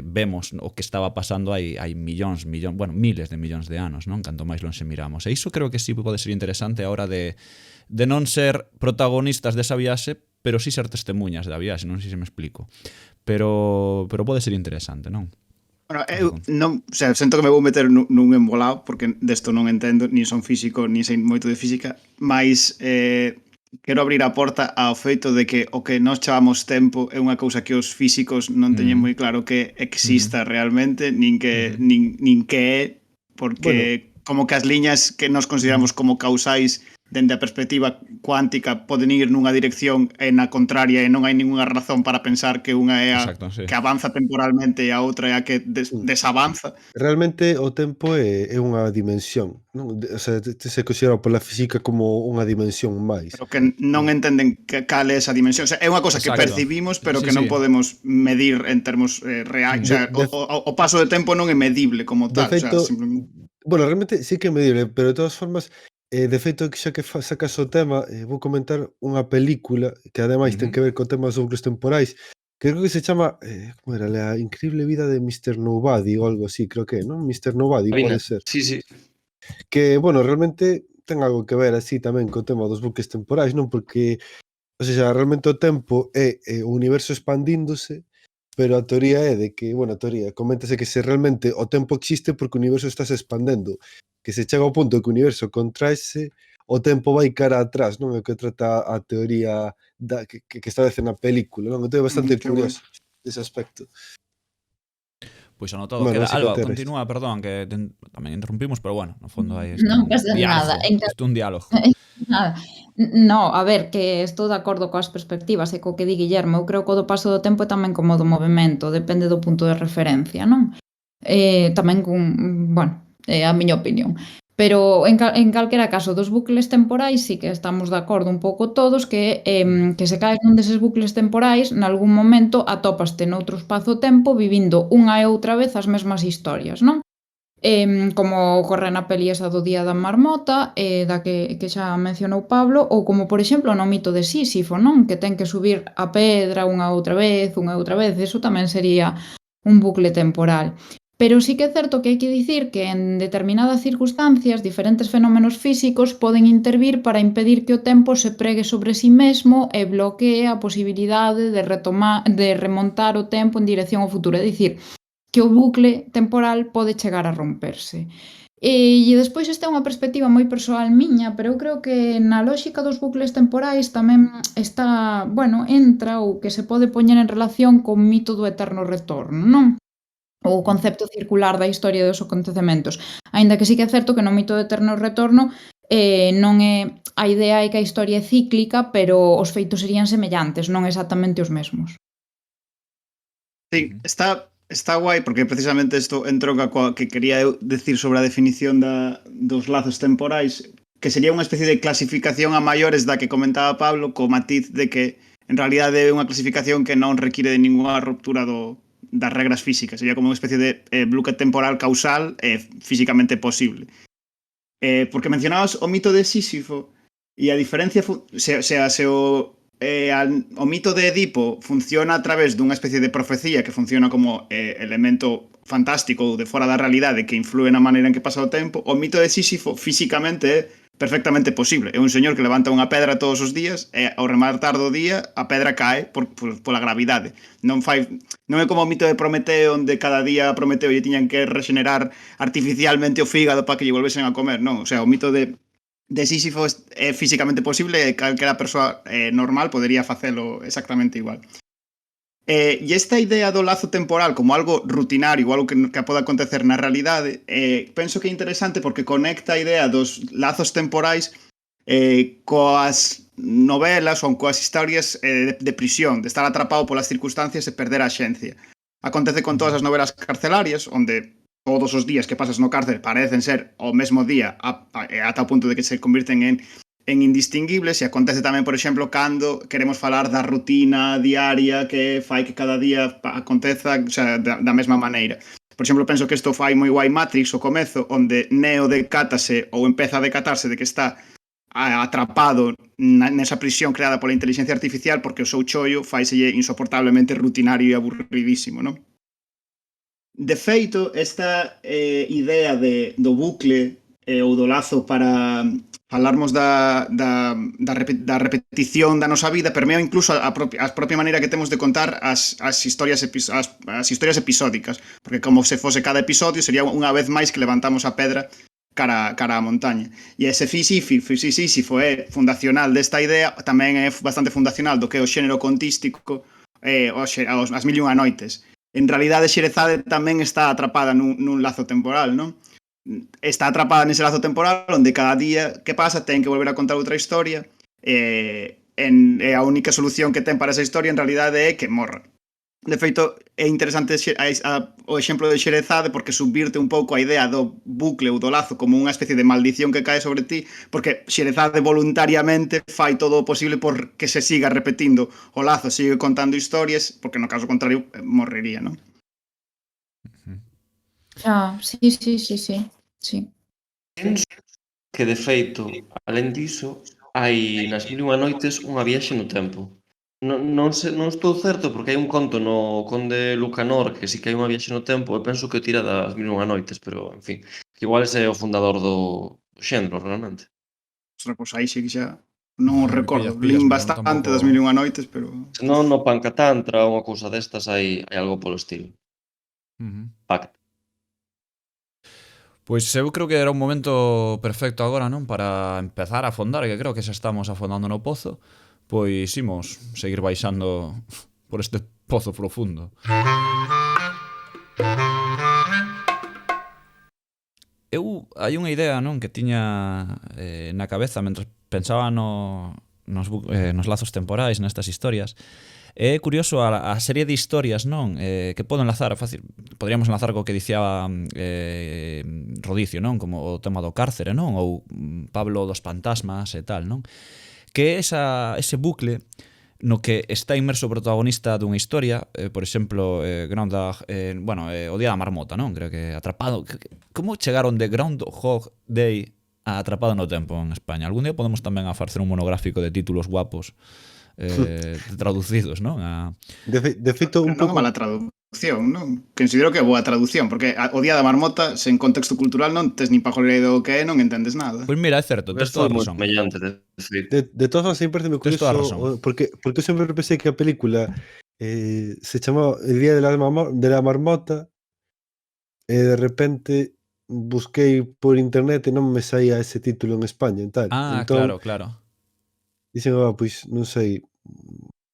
vemos o que estaba pasando hai miles de millóns de anos, non? Canto máis lonxe miramos. E iso creo que sí pode ser interesante a hora de non ser protagonistas desa viaxe, pero sí ser testemunhas da viaxe, non sei se me explico. Pero pode ser interesante, non? Bueno, eu non, sento que me vou meter nun embolado, porque desto non entendo, nin son físico, nin sei moito de física, mas quero abrir a porta ao feito de que o que nós chamamos tempo é unha cousa que os físicos non teñen moi claro que exista realmente, nin que é, porque como que as liñas que nos consideramos como causais dende a perspectiva cuántica poden ir nunha dirección e na contraria e non hai ninguna razón para pensar que unha é a que avanza temporalmente e a outra é a que desavanza. Realmente o tempo é unha dimensión, non? O sea, se considera pola física como unha dimensión máis. Pero que non entenden cal é esa dimensión. O sea, é unha cosa que percibimos, pero que non podemos medir en termos reais. O sea, o paso de tempo non é medible como tal. De feito, bueno, realmente sí que é medible, pero de todas formas, de feito, xa que sacas o tema, vou comentar unha película que ademais ten que ver co tema dos bucles temporais, que creo que se chama, como era, La increíble vida de Mr. Nobody ou algo así, creo que, non? Mr. Nobody, pode ser. Sí. Que, bueno, realmente ten algo que ver así tamén co tema dos buques temporais, non? Porque, o sea, realmente o tempo é o universo expandíndose, pero a teoría é de que, bueno, a teoría, coméntase que se realmente o tempo existe porque o universo está se expandendo, que se chega ao punto que o universo contraese, o tempo vai cara atrás, non? É o que trata a teoría que establece na película, non? Entón é bastante Que guai. curioso ese aspecto. Pois anotado Bueno, queda. Alba, básicamente era isto. continúa, perdón, que tamén interrumpimos, pero bueno, no fondo hai Non pasa nada. isto un diálogo. Nada. No, a ver, que estou de acordo coas perspectivas e co que di Guillermo. Eu creo que o do paso do tempo é tamén como do movimento, depende do punto de referencia, non? Tamén bueno, é a miña opinión. Pero en calquera caso dos bucles temporais sí que estamos de acordo un pouco todos que se caes nun deses bucles temporais, nalgún momento atópaste noutro espazo-tempo vivindo unha e outra vez as mesmas historias, non? Como ocorre na peli esa do Día da Marmota, da que xa mencionou Pablo, ou como, por exemplo, no mito de Sísifo, non? Que ten que subir a pedra unha e outra vez, eso tamén sería un bucle temporal. Pero sí que é certo que hai que dicir que en determinadas circunstancias diferentes fenómenos físicos poden intervir para impedir que o tempo se pregue sobre si mesmo e bloquee a posibilidade de remontar o tempo en dirección ao futuro. É dicir, que o bucle temporal pode chegar a romperse. E despois esta é unha perspectiva moi persoal miña, pero eu creo que na lógica dos bucles temporais tamén está, bueno, entra ou que se pode poñer en relación con mito do eterno retorno, non? O concepto circular da historia dos acontecementos. Aínda que sí que é certo que no mito do eterno retorno non é a idea é que a historia é cíclica, pero os feitos serían semellantes, non exactamente os mesmos. Sí, está guai porque precisamente isto entronca coa que quería eu decir sobre a definición dos lazos temporais, que sería unha especie de clasificación a maiores da que comentaba Pablo, co matiz de que en realidade é unha clasificación que non require de ninguna ruptura das regras físicas, sería como unha especie de bloque temporal causal e físicamente posible. Porque mencionabas o mito de Sísifo e a diferencia se o mito de Edipo funciona a través dunha especie de profecía que funciona como elemento fantástico ou de fora da realidade que influe na maneira en que pasa o tempo, o mito de Sísifo físicamente é perfectamente posible. É un señor que levanta unha pedra todos os días e ao rematar do día a pedra cae pola gravidade. Non é como o mito de Prometeo onde cada día a Prometeo lle tiñan que regenerar artificialmente o fígado para que lle volvesen a comer, non? O sea, o mito de Sísifo é físicamente posible e calquera persoa normal podería facelo exactamente igual. E esta idea do lazo temporal como algo rutinario, algo que pode acontecer na realidade, penso que é interesante porque conecta a idea dos lazos temporais coas novelas ou coas historias de prisión, de estar atrapado polas circunstancias e perder a xencia. Acontece con todas as novelas carcelarias, onde todos os días que pasas no cárcel parecen ser o mesmo día ata o punto de que se convirten en indistinguibles, e acontece tamén, por exemplo, cando queremos falar da rutina diaria que fai que cada día aconteza, o sea, da mesma maneira. Por exemplo, penso que isto fai moi guai Matrix o comezo, onde Neo decátase ou empeza a decatarse de que está atrapado nesa prisión creada pola inteligencia artificial porque o seu chollo faiselle insoportablemente rutinario e aburridísimo, non? De feito, esta idea do bucle ou do lazo para falarmos da repetición da nosa vida permea incluso a propia maneira que temos de contar as historias episódicas, porque como se fose cada episodio sería unha vez máis que levantamos a pedra cara á montaña. E ese Sísifo é fundacional desta idea, tamén é bastante fundacional do que é o xénero contístico as Mil e unha noites. En realidade Xerezade tamén está atrapada nun lazo temporal, non? Está atrapada nese lazo temporal onde cada día que pasa ten que volver a contar outra historia e a única solución que ten para esa historia en realidade é que morra. De feito, é interesante o exemplo de Xerezade porque subvirte un pouco a idea do bucle ou do lazo como unha especie de maldición que cae sobre ti, porque Xerezade voluntariamente fai todo o posible por que se siga repetindo o lazo, sigue contando historias, porque no caso contrario morrería, non? Sí. Penso que, de feito, alén diso, hai nas Mil e unha noites unha viaxe no tempo. Non estou certo porque hai un conto no Conde Lucanor que sí que hai unha viaxe no tempo e penso que tira das Mil e unha noites, pero, en fin, que igual ese é o fundador do xénero, realmente. Ostras, pois aí sí que xa non o Me recordo. pillas, Lin pero bastante tampouco- das Mil e unha noites, pero... Se non no Pancatantra ou unha cousa destas hai algo polo estilo. Ujú. Pacta. Pois eu creo que era un momento perfecto agora, non? Para empezar a afondar, que creo que xa estamos afondando no pozo. Pois imos seguir baixando por este pozo profundo. Hai unha idea, non, que tiña na cabeza mentre pensaba nos lazos temporais, nestas historias. É curioso a serie de historias, non, que podo enlazar fácil. Podríamos enlazar co que dicía Rodicio, non, como o tema do cárcere, non, ou Pablo dos fantasmas e tal, non? Que é ese bucle no que está inmerso o protagonista dunha historia, por exemplo, Groundhog, o Día da Marmota, non? Creo que Atrapado. Como chegaron de Groundhog Day a Atrapado no Tempo en España? Algún día podemos tamén a facer un monográfico de títulos guapos traducidos, non? De feito, un Non é pouco... mala traducción, non? Considero que é boa traducción, porque o Día da Marmota, sen contexto cultural, non tes nin pajolera do que é, non entendes nada. Pois mira, é certo, tes toda a razón. Mellante, De todas formas, sempre me Tes toda a curioso, razón. porque eu sempre pensei que a película se chamaba El Día de la Marmota, e de repente busquei por internet e non me saía ese título en España e tal. Entón, Claro. dixen, pois non sei,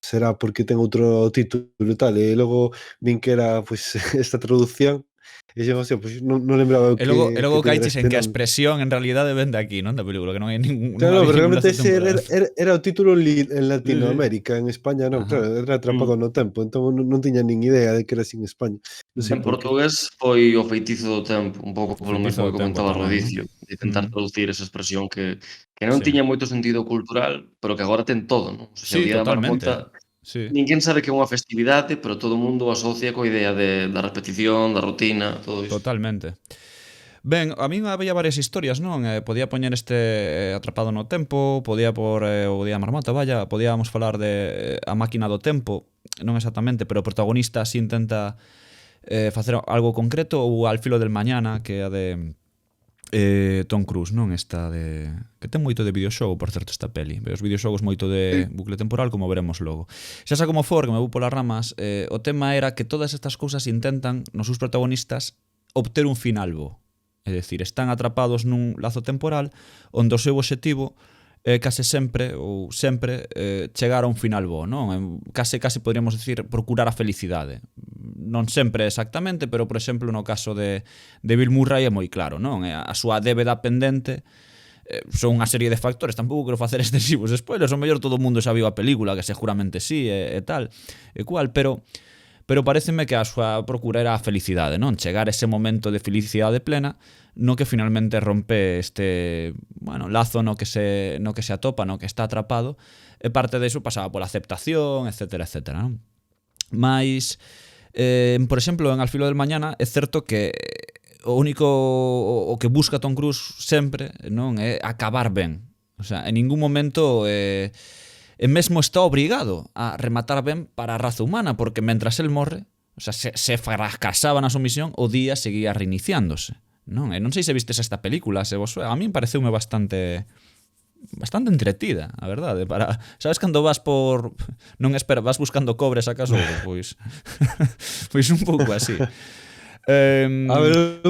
será porque ten outro título e tal, e logo vin que era pois esta traducción, e dixen, hostia, pois non lembraba E logo que tiñera caiches este en que a nome. expresión en realidade ven de aquí, non? Da película, que non hai ningún... Claro, non pero había ningún realmente lazo ese temporal. era o título en Latinoamérica, en España non, Ajá. claro, era Atrapado no Tempo, entón non tiña nin idea de que era así en España. Non sei En por qué. portugués foi o feitizo do tempo, un pouco O polo feitizo mesmo do que tempo comentaba tamén, Rodicio, de intentar traducir esa expresión que non Sí. tiña moito sentido cultural, pero que agora ten todo, non? O sea, o Sí, Día da totalmente. Marmota, Sí. ninguén sabe que é unha festividade, pero todo o mundo o asocia coa idea da repetición, da rutina, todo iso. Totalmente. Ben, a min había varias historias, non? Podía poñer este Atrapado no Tempo, podía por o Día da Marmota, vaya, podíamos falar de A Máquina do Tempo, non exactamente, pero o protagonista así intenta facer algo concreto, ou Al filo del mañana, que é a de Tom Cruise, non? Esta de... que ten moito de videoxogo, por certo, esta peli. Os videoxogos moito de bucle temporal, como veremos logo. Xa como for, que me vou polas ramas, o tema era que todas estas cousas intentan, nos seus protagonistas, obter un final bo. É dicir, están atrapados nun lazo temporal onde o seu obxectivo é case sempre ou sempre chegar a un final bo, non? Case poderíamos dicir procurar a felicidade. Non sempre exactamente, pero por exemplo no caso de Bill Murray é moi claro, non? A súa débeda pendente son unha serie de factores, tampouco quero facer extensivos spoilers, o mellor todo o mundo xa viu a película, que seguramente sí e tal, e cual, pero pareceme que a súa procura era a felicidade, non? Chegar a ese momento de felicidade plena no que finalmente rompe este, lazo no que se atopa, no que está atrapado, e parte de iso pasaba pola aceptación, etcétera, non? Mais, por exemplo, en Al filo del mañana é certo que o único o que busca Tom Cruise sempre, non, é acabar ben. O sea, en ningún momento e mesmo está obrigado a rematar ben para a raza humana, porque mentras el morre, o sea, se fracasaba na súa misión, o día seguía reiniciándose, non? E non sei se vistes esta película, se vos a min pareceume bastante entretida, a verdade, para, sabes cando vas por vas buscando cobres acaso, pois un pouco así. A ver,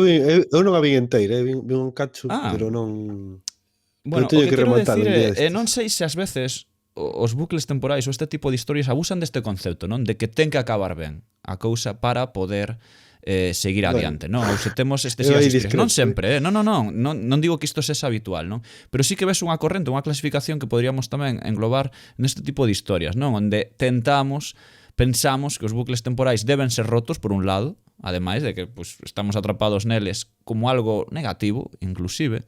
eu non a vi inteira, vi un cacho, pero non... Bueno, teño o que quero rematar decir un día é, destes. non sei se ás veces os bucles temporais ou este tipo de historias abusan deste concepto, non? De que ten que acabar ben a cousa para poder seguir adiante, non? Ou se temos excesivas historias. Non sempre, non digo que isto sexa habitual, non? Pero sí que ves unha corrente, unha clasificación que poderíamos tamén englobar neste tipo de historias, non? Onde pensamos que os bucles temporais deben ser rotos por un lado, ademais de que estamos atrapados neles como algo negativo, inclusive,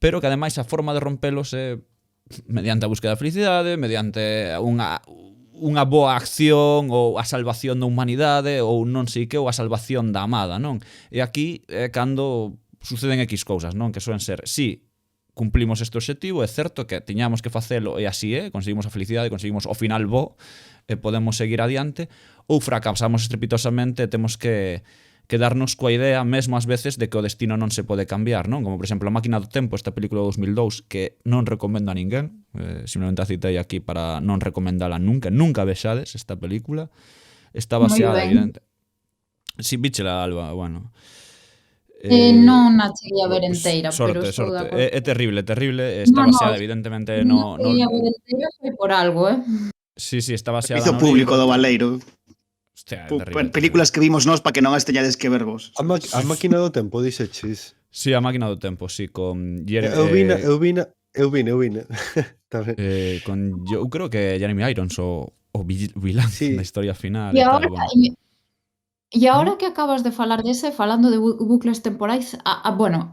pero que ademais a forma de rompelos é mediante a búsqueda da felicidade, mediante unha boa acción ou a salvación da humanidade ou non sei que, ou a salvación da amada, non? E aquí é cando suceden X cousas, non? Que soen ser, si cumplimos este objetivo, é certo que tiñamos que facelo e así é, conseguimos a felicidade, conseguimos o final bo e podemos seguir adiante, ou fracasamos estrepitosamente e temos que quedarnos coa idea mesmo ás veces de que o destino non se pode cambiar, non? Como por exemplo A máquina do tempo, esta película de 2002 que non recomendo a ninguén, simplemente a citei aquí para non recomendala nunca vexades esta película. Está Moi baseada, ben. evidente. Si, víchela, Alba, bueno. Non a cheguei a ver Pues, enteira, pero estou de acordo. É terrible, está No, baseada evidentemente non no cheguei a ver enteira foi por algo, Sí, está baseada Servizo no público libro. do Baleiro. Hostia, é terrible. Películas que vimos nós para que non as teñades que ver vos. A máquina do tempo, dixeches. Sí, A máquina do tempo, sí, con Eu vina. Tamén. eu creo que Jeremy Irons o vilán Sí. da historia final E e tal, agora, bueno. e agora que acabas de falar dese, falando de bucles temporais, bueno,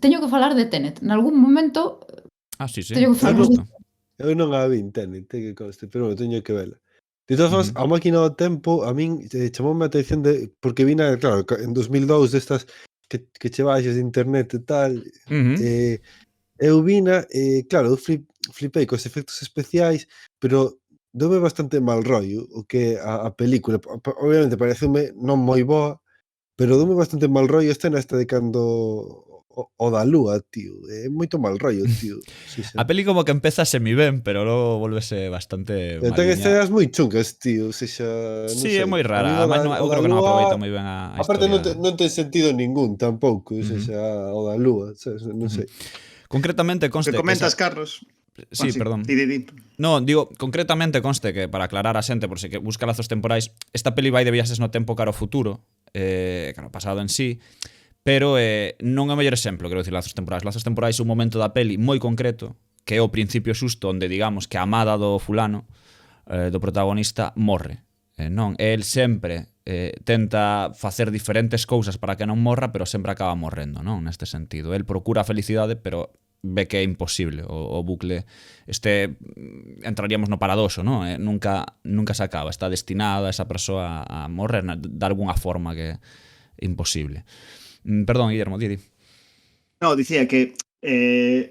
teño que falar de Tenet. Nalgún momento Sí. teño que falar por de suposto. Eu non a vi, Tenet, que conste, pero bueno, teño que vela. De todas formas, Ujú. A máquina do tempo a min chamoume a atención porque vina, claro, en 2002 destas que che baixas de internet e tal, eu vina, claro, eu flipei cos efectos especiais, pero doume bastante mal rollo o que a película. Obviamente pareceume non moi boa, pero doume bastante mal rollo a escena esta de cando o da lúa, tío. É moito mal rollo, tío. Sí. A peli como que empeza semi ben, pero logo volvese bastante Ten maliña. escenas moi chungas, tío. Non Sí, sei. é moi rara. A min Ademais, eu creo que non aproveita moi ben a aparte historia. non ten sentido ningún tampouco, o da lúa, sabes? Non sei. Concretamente conste Que comentas, Carlos? Sí, perdón. Di. No, digo, concretamente conste que para aclarar a xente, por se que busca lazos temporais, esta peli vai de viaxes no tempo cara ao futuro, cara ao pasado en sí, pero non é o mellor exemplo, quero dicir, lazos temporais. Lazos temporais é un momento da peli moi concreto, que é o principio xusto onde, digamos, que a amada do fulano, do protagonista, morre. Non, el sempre tenta facer diferentes cousas para que non morra, pero sempre acaba morrendo, non? Neste sentido. El procura a felicidade, pero ve que é imposible o bucle entraríamos no paradoxo, non? Nunca se acaba, está destinada esa persoa a morrer de alguna forma que é imposible. Perdón, Guillermo, di. No, dicía que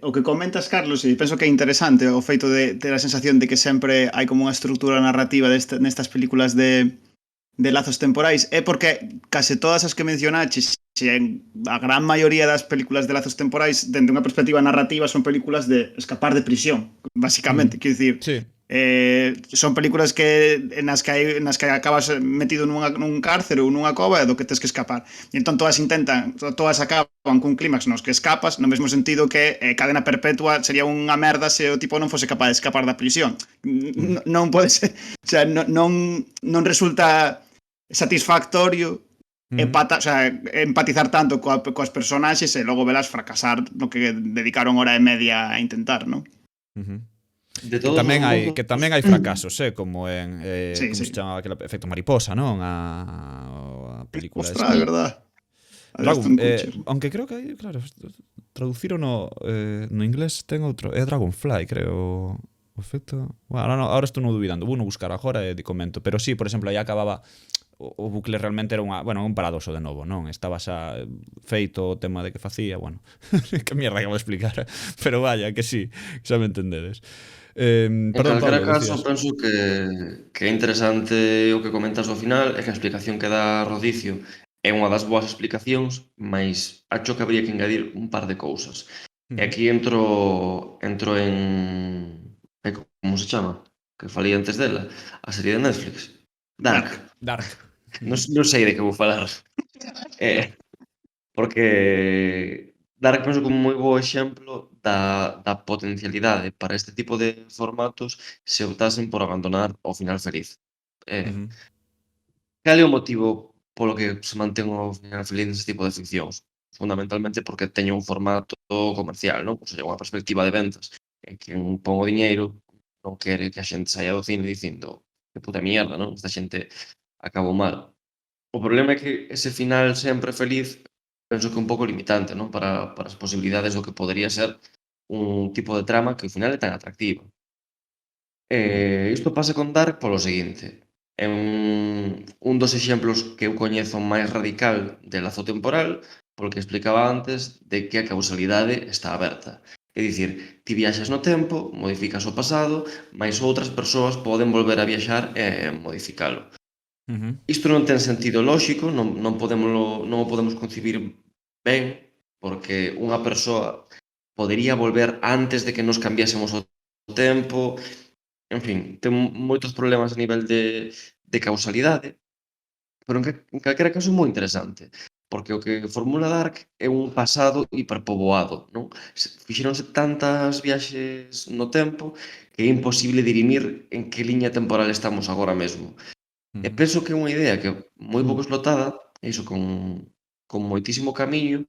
o que comentas, Carlos, e penso que é interesante o feito de ter a sensación de que sempre hai como unha estrutura narrativa nestas películas de lazos temporais, é porque case todas as que mencionaches, a gran maioría das películas de lazos temporais, dende unha perspectiva narrativa, son películas de escapar de prisión, basicamente, quero dicir, sí. Son películas nas que acabas metido nun cárcere ou nunha cova do que tes que escapar. E entón todas acaban cun clímax nos que escapas, no mesmo sentido que cadena perpetua sería unha merda se o tipo non fose capaz de escapar da prisión. Non pode ser, o sea, non resulta satisfactorio empatizar tanto coas personaxes e logo velas fracasar no que dedicaron hora e media a intentar, non? Que tamén hai fracasos, como en como se chama aquele efecto mariposa, non? A película esta. Ostras, verdad. Aunque creo que hai, claro, traduciron no inglés ten outro, é Dragonfly, creo. O efecto, bueno, ahora estou non dubidando, vou non buscar agora e te comento, pero sí, por exemplo, aí acababa o bucle realmente era un paradoxo de novo, non? Estaba xa feito o tema de que facía, bueno, que mierda que vou explicar, pero vaya, que sí, xa me entendedes. En calquera caso, penso que é interesante o que comentas ao final e que a explicación que dá Rodicio é unha das boas explicacións, mas acho que habría que engadir un par de cousas. E aquí entro en... como se chama? Que falei antes dela. A serie de Netflix. Dark. Non sei de que vou falar. Porque Dark penso como moi bo exemplo da potencialidade para este tipo de formatos se optasen por abandonar o final feliz. Cal é o motivo polo que se mantén o final feliz neste tipo de ficcións? Fundamentalmente porque teño un formato comercial, non? Ou seja, unha perspectiva de ventas. E quen pon o diñeiro non quere que a xente saia do cine dicindo que puta mierda, non? Esta xente acabou mal. O problema é que ese final sempre feliz penso que é un pouco limitante, non? Para as posibilidades do que podería ser un tipo de trama que ao final é tan atractiva. Isto pasa con Dark polo seguinte. É un dos exemplos que eu coñezo máis radical de lazo temporal, polo que explicaba antes, de que a causalidade está aberta. É dicir, ti viaxas no tempo, modificas o pasado, mas outras persoas poden volver a viaxar e modificalo. Isto non ten sentido lóxico, non o podemos concibir ben, porque unha persoa podería volver antes de que nos cambiásemos o tempo, en fin, ten moitos problemas a nivel de causalidade, pero en calquera caso é moi interesante, porque o que formula Dark é un pasado hiperpoboado, non? Fixeronse tantas viaxes no tempo que é imposible dirimir en que liña temporal estamos agora mesmo. E penso que é unha idea que é moi pouco explotada, e iso con moitísimo camiño,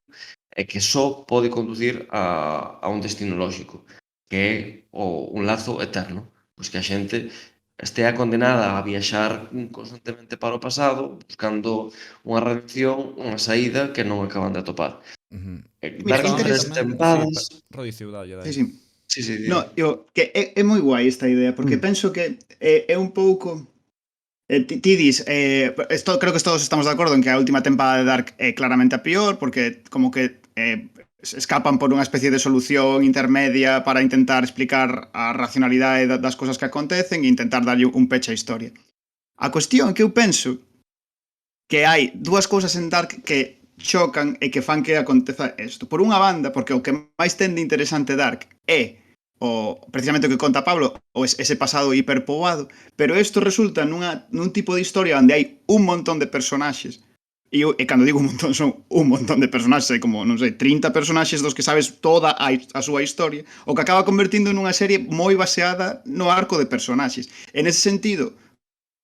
e que só pode conducir a un destino lóxico, que é un lazo eterno. Pois que a xente estea condenada a viaxar constantemente para o pasado, buscando unha redención, unha saída que non acaban de atopar. Mira, Dark que tres tempadas... Rodi Ciudad, Sí, sí. Sí, sí, No, que é moi guai esta idea, porque penso que é un pouco... ti dis, creo que todos estamos de acordo en que a última tempada de Dark é claramente a peor, porque como que escapan por unha especie de solución intermedia para intentar explicar a racionalidade das cousas que acontecen e intentar darlle un peche á historia. A cuestión que eu penso que hai dúas cousas en Dark que chocan e que fan que aconteza isto. Por unha banda, porque o que máis ten de interesante Dark é precisamente o que conta Pablo, ese pasado hiperpoboado, pero isto resulta nun tipo de historia onde hai un montón de personaxes. E cando digo un montón, son un montón de personaxes, hai como, non sei, 30 personaxes dos que sabes toda a súa historia, o que acaba convertindo nunha serie moi baseada no arco de personaxes. En ese sentido,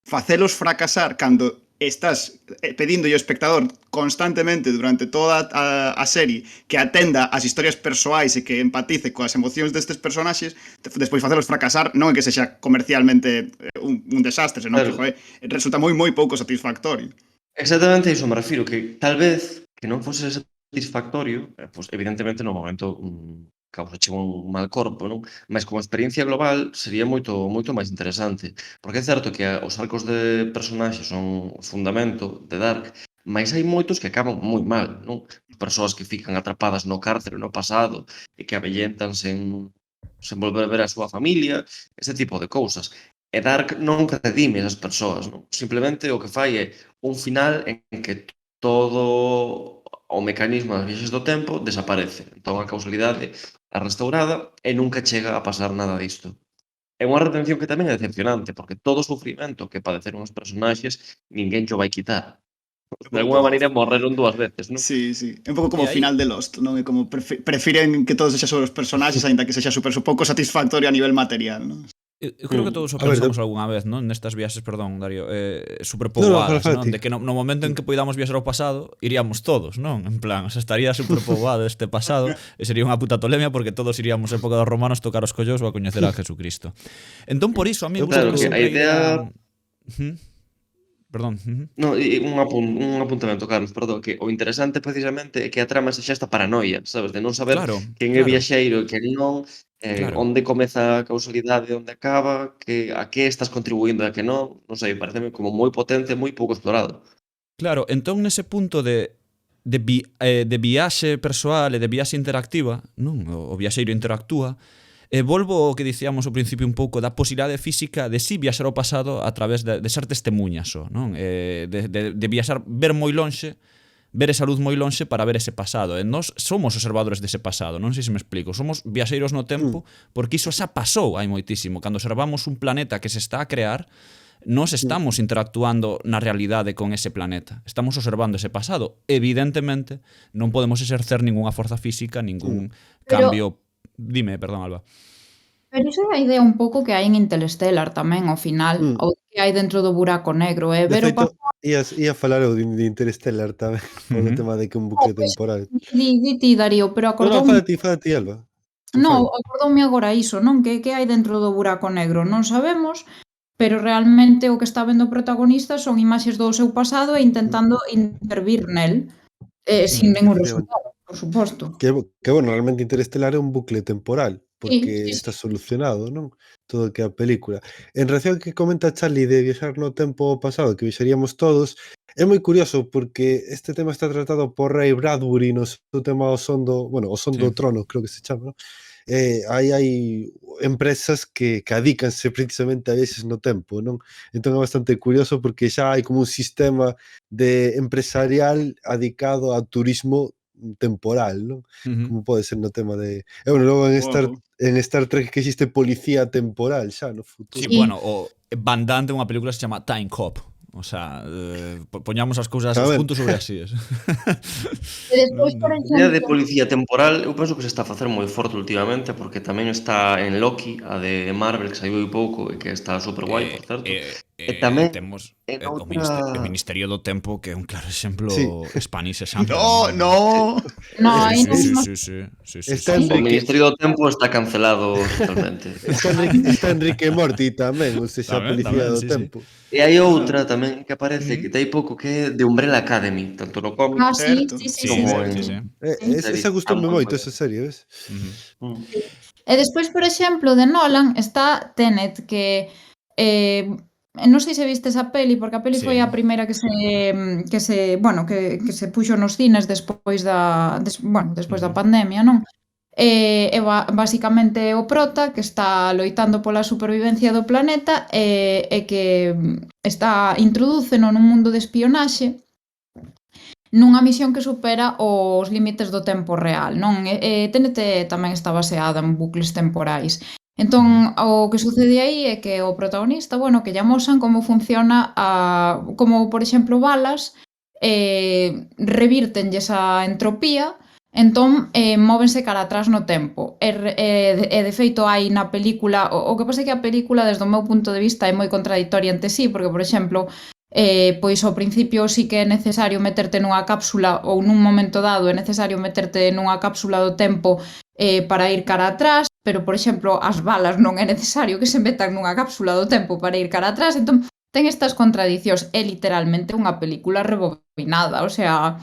facelos fracasar cando estás pedindo ao espectador constantemente durante toda a serie que atenda as historias persoais e que empatice coas emocións destes personaxes, despois facelos fracasar non é que sexa comercialmente un desastre, senón que, joder, resulta moi pouco satisfactorio. Exactamente iso me refiro, que tal vez que non fose satisfactorio, pois evidentemente no momento causache un mal corpo, non? Mas como experiencia global sería moito máis interesante, porque é certo que os arcos de personaxes son o fundamento de Dark, mas hai moitos que acaban moi mal, non? Persoas que fican atrapadas no cárcere no pasado e que avellentan sen volver a ver a súa familia, ese tipo de cousas. E Dark non redime esas persoas, non? Simplemente o que fai é un final en que todo o mecanismo das viaxes do tempo desaparece. Entón a causalidade é restaurada e nunca chega a pasar nada disto. É unha retención que tamén é decepcionante, porque todo o sufrimento que padeceron os personaxes ninguén xo vai quitar. De alguma maneira morreron dúas veces, non? Sí, sí. É un pouco como o final de Lost, non? É como prefiren que todo sexa sobre os personaxes, aínda que sexa super pouco satisfactorio a nivel material, non? Eu creo que todos o pensamos algunha vez, non? Nestas viaxes, perdón, Darío, superpoboadas, non? De que no momento en que poidamos viaxar ao pasado, iríamos todos, non? En plan, estaría superpoboado este pasado e sería unha puta tolemia porque todos iríamos a época dos romanos tocar os collos ou a coñecer a Jesucristo. Entón, por iso, a mí Claro, que a idea... Perdón. No, un apuntamento, Carlos, perdón, que o interesante precisamente é que a trama sexa esta paranoia, sabes? De non saber quen é viaxeiro e quen non, onde comeza a causalidade, onde acaba, a que estás contribuindo e a que non, non sei, pareceme como moi potente, moi pouco explorado. Claro, entón nese punto de viaxe persoal e de viaxe interactiva, non? O viaxeiro interactúa, volvo ao que dicíamos ao principio un pouco da posibilidade física de si viaxar ao pasado a través de ser testemunha só, non? De viaxar, ver moi lonxe, ver esa luz moi lonxe para ver ese pasado. E nós somos observadores dese pasado, non sei se me explico. Somos viaxeiros no tempo porque iso xa pasou hai moitísimo. Cando observamos un planeta que se está a crear, nós estamos interactuando na realidade con ese planeta. Estamos observando ese pasado. Evidentemente, non podemos exercer ninguna forza física, ningún cambio. Dime, perdón, Alba. Pero iso é a idea un pouco que hai en Interstellar tamén, ao final, ou que hai dentro do buraco negro, ver o pasado. Ia falar de Interstellar tamén, o tema de que un bucle temporal. Di ti, Darío, pero acordoume... No, fala ti, Alba. No, acordoume agora iso, non? Que hai dentro do buraco negro? Non sabemos, pero realmente o que está vendo o protagonista son imaxes do seu pasado e intentando intervir nel, sin ningún resultado, por suposto. Que bueno, realmente Interestelar é un bucle temporal. porque está solucionado, non? Todo o que é a película. En relación ao que comenta Charlie de viaxar no tempo pasado, que viaxaríamos todos, é moi curioso porque este tema está tratado por Ray Bradbury no seu tema O son do, bueno, O son do trono, creo que se chama, non? Hai empresas que adícanse precisamente a viaxes no tempo, non? Entón é bastante curioso porque xa hai como un sistema de empresarial adicado a turismo temporal, non? Como pode ser no tema de... E bueno, logo en Star Trek que existe policía temporal xa no futuro. Sí, bueno, o Van Damme ten unha película que se chama Time Cop. O sea, poñamos as cousas os puntos sobre as íes. E despois, por A idea de exemplo, policía temporal eu penso que se está a facer moi forte últimamente porque tamén está en Loki, a de Marvel que saiu hai pouco e que está super guai, por certo. E tamén temos en o outra... Ministerio do Tempo, que é un claro exemplo Sí. Spanish example. No. no, aí non Sí. Está O Enrique, Ministerio do Tempo está cancelado totalmente. está Enrique Morty tamén, ou seja, a Tamén, policía do sí. tempo. E hai outra tamén que aparece que hai pouco que é de Umbrella Academy, tanto no cómic Certo. como en... Sí. Esa gustoume moito, esa serie, ves? E despois, por exemplo, de Nolan está Tenet, que non sei se viste esa peli, porque a peli foi a primeira que se puxo nos cines despois da pandemia, non? Basicamente o prota que está loitando pola supervivencia do planeta e que introdúceno nun mundo de espionaxe nunha misión que supera os límites do tempo real, non? TNT tamén está baseada en bucles temporais. Entón, o que sucede aí é que o protagonista, que lle amosan como funciona como, por exemplo, balas revírtenlle esa entropía. Entón, móvense cara atrás no tempo. E de feito, hai na película... O que pasa é que a película, desde o meu punto de vista, é moi contradictoria entre sí, porque, por exemplo, pois ao principio sí que é necesario meterte nunha cápsula, ou nun momento dado é necesario meterte nunha cápsula do tempo para ir cara atrás, pero, por exemplo, as balas non é necesario que se metan nunha cápsula do tempo para ir cara atrás. Entón, ten estas contradicións. É literalmente unha película rebobinada, o sea...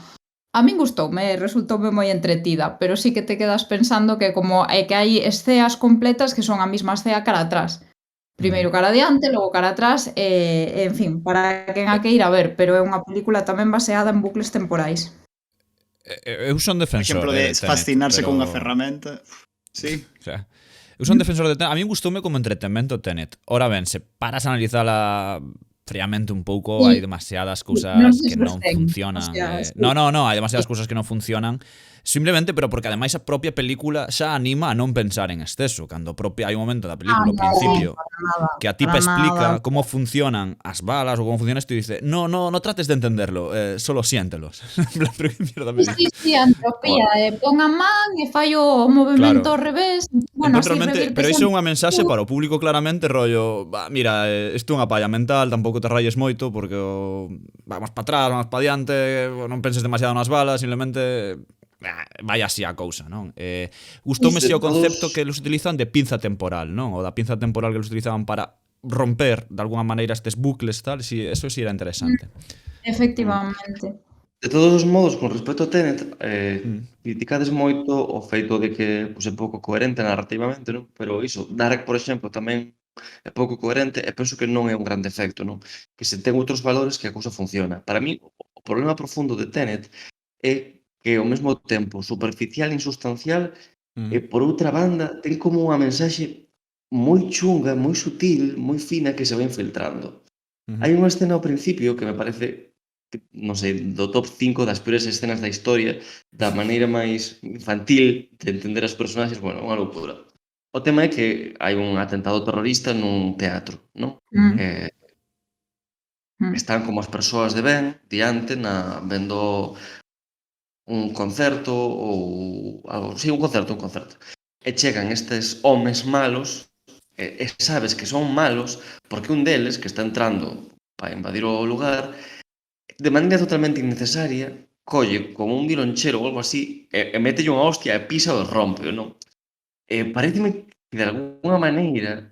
A min gustoume, resultoume moi entretida, pero sí que te quedas pensando que que hai esceas completas que son a mesma escea cara atrás. Primeiro cara adiante, logo cara atrás, en fin, para quen a que ir a ver, pero é unha película tamén baseada en bucles temporais. Eu son Por defensor exemplo, de Tenet, fascinarse pero... con unha ferramenta. Sí. O sea, eu son defensor de Tenet. A mí gustoume como entretenimento Tenet. Ora ben, se paras a analizala friamente un pouco, hai demasiadas cousas que non funcionan. No, hai demasiadas cousas que non funcionan. Simplemente, pero porque ademais a propia película xa anima a non pensar en exceso. Cando hai un momento da película, ao principio, que a tipa explica como funcionan as balas ou como funciona isto e dice, no trates de entenderlo, solo siéntelos. Pero que mierda me dices? Sí, a entropía, pon a man e fai o movimento ao revés. Entón, realmente, pero iso é unha mensaxe para o público claramente, rollo, mira, isto é unha palla mental, tampouco te rayes moito, porque vamos para atrás, vamos para diante, non penses demasiado nas balas, simplemente vai así a cousa, non? Gustoume o concepto que los utilizan de pinza temporal, non? O da pinza temporal que los utilizaban para romper de alguna maneira estes bucles, tal, si, eso sí era interesante. Efectivamente. De todos os modos, con respecto a Tenet, criticades moito o feito de que é pouco coherente narrativamente, non? Pero iso, Dark, por exemplo, tamén é pouco coherente e penso que non é un gran defecto, non? Que se ten outros valores que a cousa funciona. Para mí, o problema profundo de Tenet é que ao mesmo tempo superficial e insustancial e por outra banda ten como unha mensaxe moi chunga, moi sutil, moi fina que se vai infiltrando. Hai unha escena ao principio que me parece, non sei, do top 5 das peores escenas da historia, da maneira máis infantil de entender as personaxes, unha loucura. O tema é que hai un atentado terrorista nun teatro, non? Están como as persoas de ben diante vendo un concerto ou algo, un concerto. E chegan estes homes malos e sabes que son malos porque un deles que está entrando para invadir o lugar de maneira totalmente innecesaria colle como un violonchero ou algo así e mételle unha hostia e pisa o rompe, non? Pareceme que de alguna maneira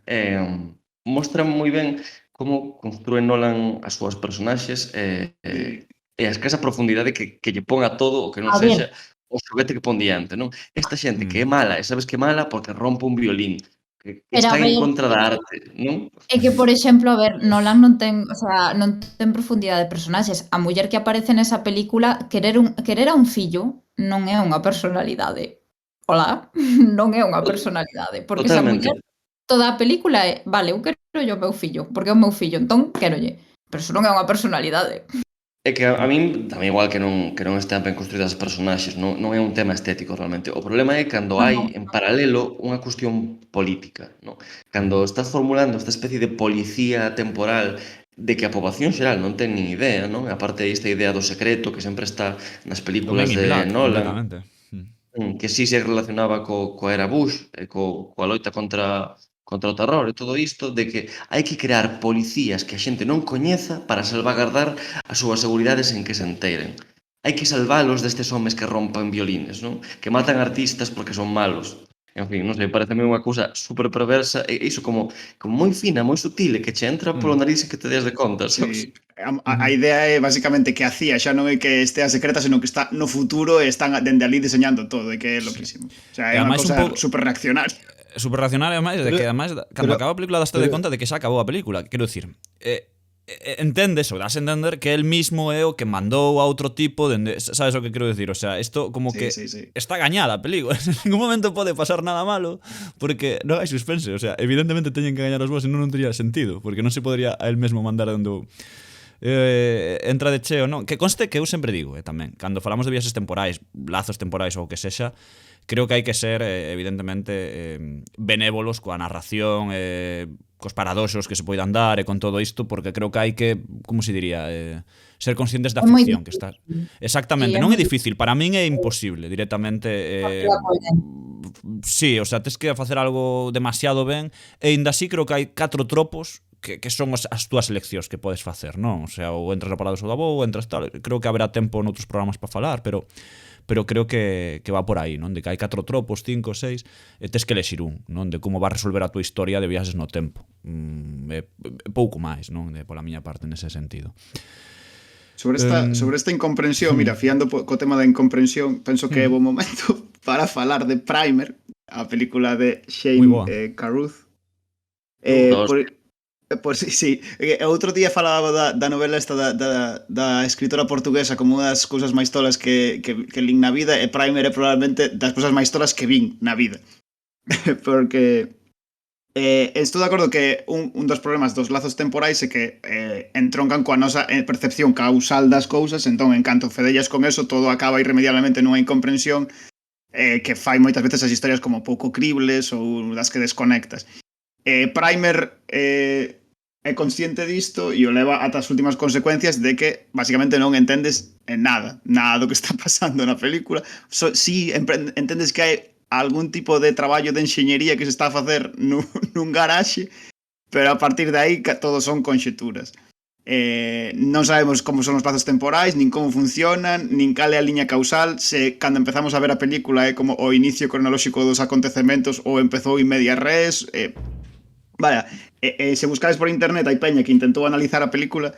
mostra moi ben como construe Nolan as súas personaxes e a escasa profundidade que lle pon a todo o que non sexa o xoguete que pon diante, non? Esta xente que é Mm. mala, e sabes que é mala porque rompe un violín, que Pero a está en ver, contra da arte, non? é que, por exemplo, a ver, Nolan non ten, o sea, non ten profundidade de personaxes. A muller que aparece nesa película, querer a un fillo non é unha personalidade. Hola, non é unha personalidade, porque esa muller, Totalmente. toda a película é, vale, eu quero o meu fillo, porque é o meu fillo, entón quérolle. Pero iso non é unha personalidade. É que a min dame igual que non estean ben construídas as personaxes, non é un tema estético realmente. O problema é cando Non, non. hai en paralelo unha cuestión política, non? Cando estás formulando esta especie de policía temporal de que a poboación xeral non ten nin idea, non? Aparte esta idea do secreto que sempre está nas Do Men películas in de Black, Nolan, completamente. que sí se relacionaba coa era Bush e coa loita contra o terror e todo isto, de que hai que crear policías que a xente non coñeza para salvagardar as súas seguridades en que se enteren. Hai que salvalos destes homes que rompan violines, non? Que matan artistas porque son malos. En fin, non sei, pareceme unha cousa super perversa e iso como moi fina, moi sutil e que che entra polo nariz e que te des de conta, sabes? Sí. A idea é basicamente que a CIA xa non é que estea secreta, senón que está no futuro e están dende ali diseñando todo, e que é loquísimo. O sea, E é unha ademais un cousa pouco super reaccionaria. super racional, ademais, de que ademais cando acaba a película daste de pero- conta de que xa acabou a película. Quero dicir, entendes ou das a entender que el mismo é o que mandou a outro tipo dende, sabes o que quero dicir? O sea, isto como Sí, que sí, sí. está gañada a película. En ningún momento pode pasar nada malo porque non hai suspense. O sea, evidentemente teñen que gañar os vos e non tería sentido, porque non se podría a el mesmo mandar onde entra de cheo, non? Que conste que eu sempre digo, tamén, cando falamos de viaxes temporais, lazos temporais ou o que sexa, creo que hai que ser, evidentemente, benévolos coa narración, cos paradoxos que se poidan dar e con todo isto, porque creo que hai que, como se diría, ser conscientes da É moi ficción que está. difícil. Exactamente, Sí, non é moi difícil, para min é imposible directamente. Facela moi ben. Sí, o sea, tes que facer algo demasiado ben e ainda así creo que hai 4 tropos que son as túas eleccións que podes facer, non? O sea, ou entras no Paradoxo da Boa ou entras tal. Creo que haberá tempo noutros programas para falar, pero creo que va por aí, non? De que hai 4 tropos, 5, 6, e tes que elexir un, non? De como vas resolver a túa historia de viaxes no tempo. Pouco máis, non? Pola miña parte nese sentido. Sobre esta incomprensión, mira, fiando co tema da incomprensión, penso que é bo momento para falar de Primer, a película de Moi boa. Shane Carruth. Dos. Pois sí. Outro día falaba da novela esta da escritora portuguesa como unha das cousas máis tolas que lin na vida, e Primer é probablemente das cousas máis tolas que vin na vida. Porque estou de acordo que un dos problemas dos lazos temporais é que entroncan coa nosa percepción causal das cousas, entón en canto fedellas con eso todo acaba irremediablemente nunha incomprensión que fai moitas veces as historias como pouco cribles ou das que desconectas. Primer é consciente disto e o leva ata as últimas consecuencias de que basicamente non entendes nada do que está pasando na película. Si entendes que hai algún tipo de traballo de enxeñería que se está a facer nun garaxe, pero a partir de aí todos son conxeturas. Non sabemos como son os lazos temporais, nin como funcionan, nin cal é a liña causal, se cando empezamos a ver a película é como o inicio cronolóxico dos acontecementos ou empezou in media res. Vaya, se buscades por internet hai peña que intentou analizar a película,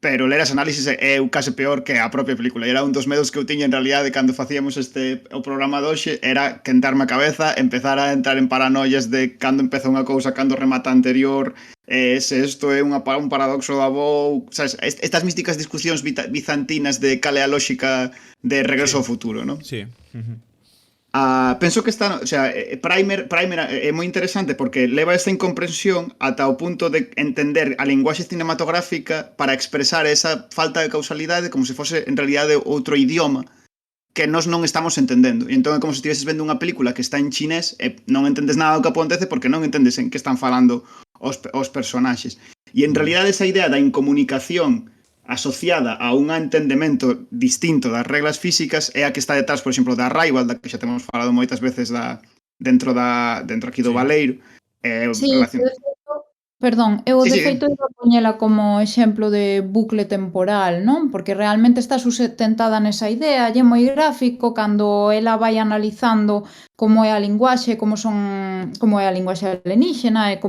pero ler as análisis é case peor que a propia película. E era un dos medos que eu tiña en realidade cando facíamos o programa de hoxe, era quentarme a cabeza, empezar a entrar en paranoias de cando empeza unha cousa, cando remata a anterior, se isto é un paradoxo da Bow, sabes, estas místicas discusións bizantinas de cal é a lógica de Regreso ao Futuro, non? Sí. Penso que está, o sea, Primer é moi interesante porque leva esta incomprensión ata o punto de entender a linguaxe cinematográfica para expresar esa falta de causalidade como se fose en realidade outro idioma que nós non estamos entendendo. E entón é como se estiveses vendo unha película que está en chinés e non entendes nada do que acontece porque non entendes en que están falando os personaxes. E en realidade esa idea da incomunicación asociada a un entendemento distinto das reglas físicas é a que está detrás, por exemplo, da Arrival, da que xa temos falado moitas veces dentro aquí do Baleiro. Sí, de feito, perdón, eu de feito iba a poñela como exemplo de bucle temporal, non? Porque realmente está sustentada nesa idea, lle moi gráfico cando ela vai analizando como é a linguaxe, como é a linguaxe alienígena e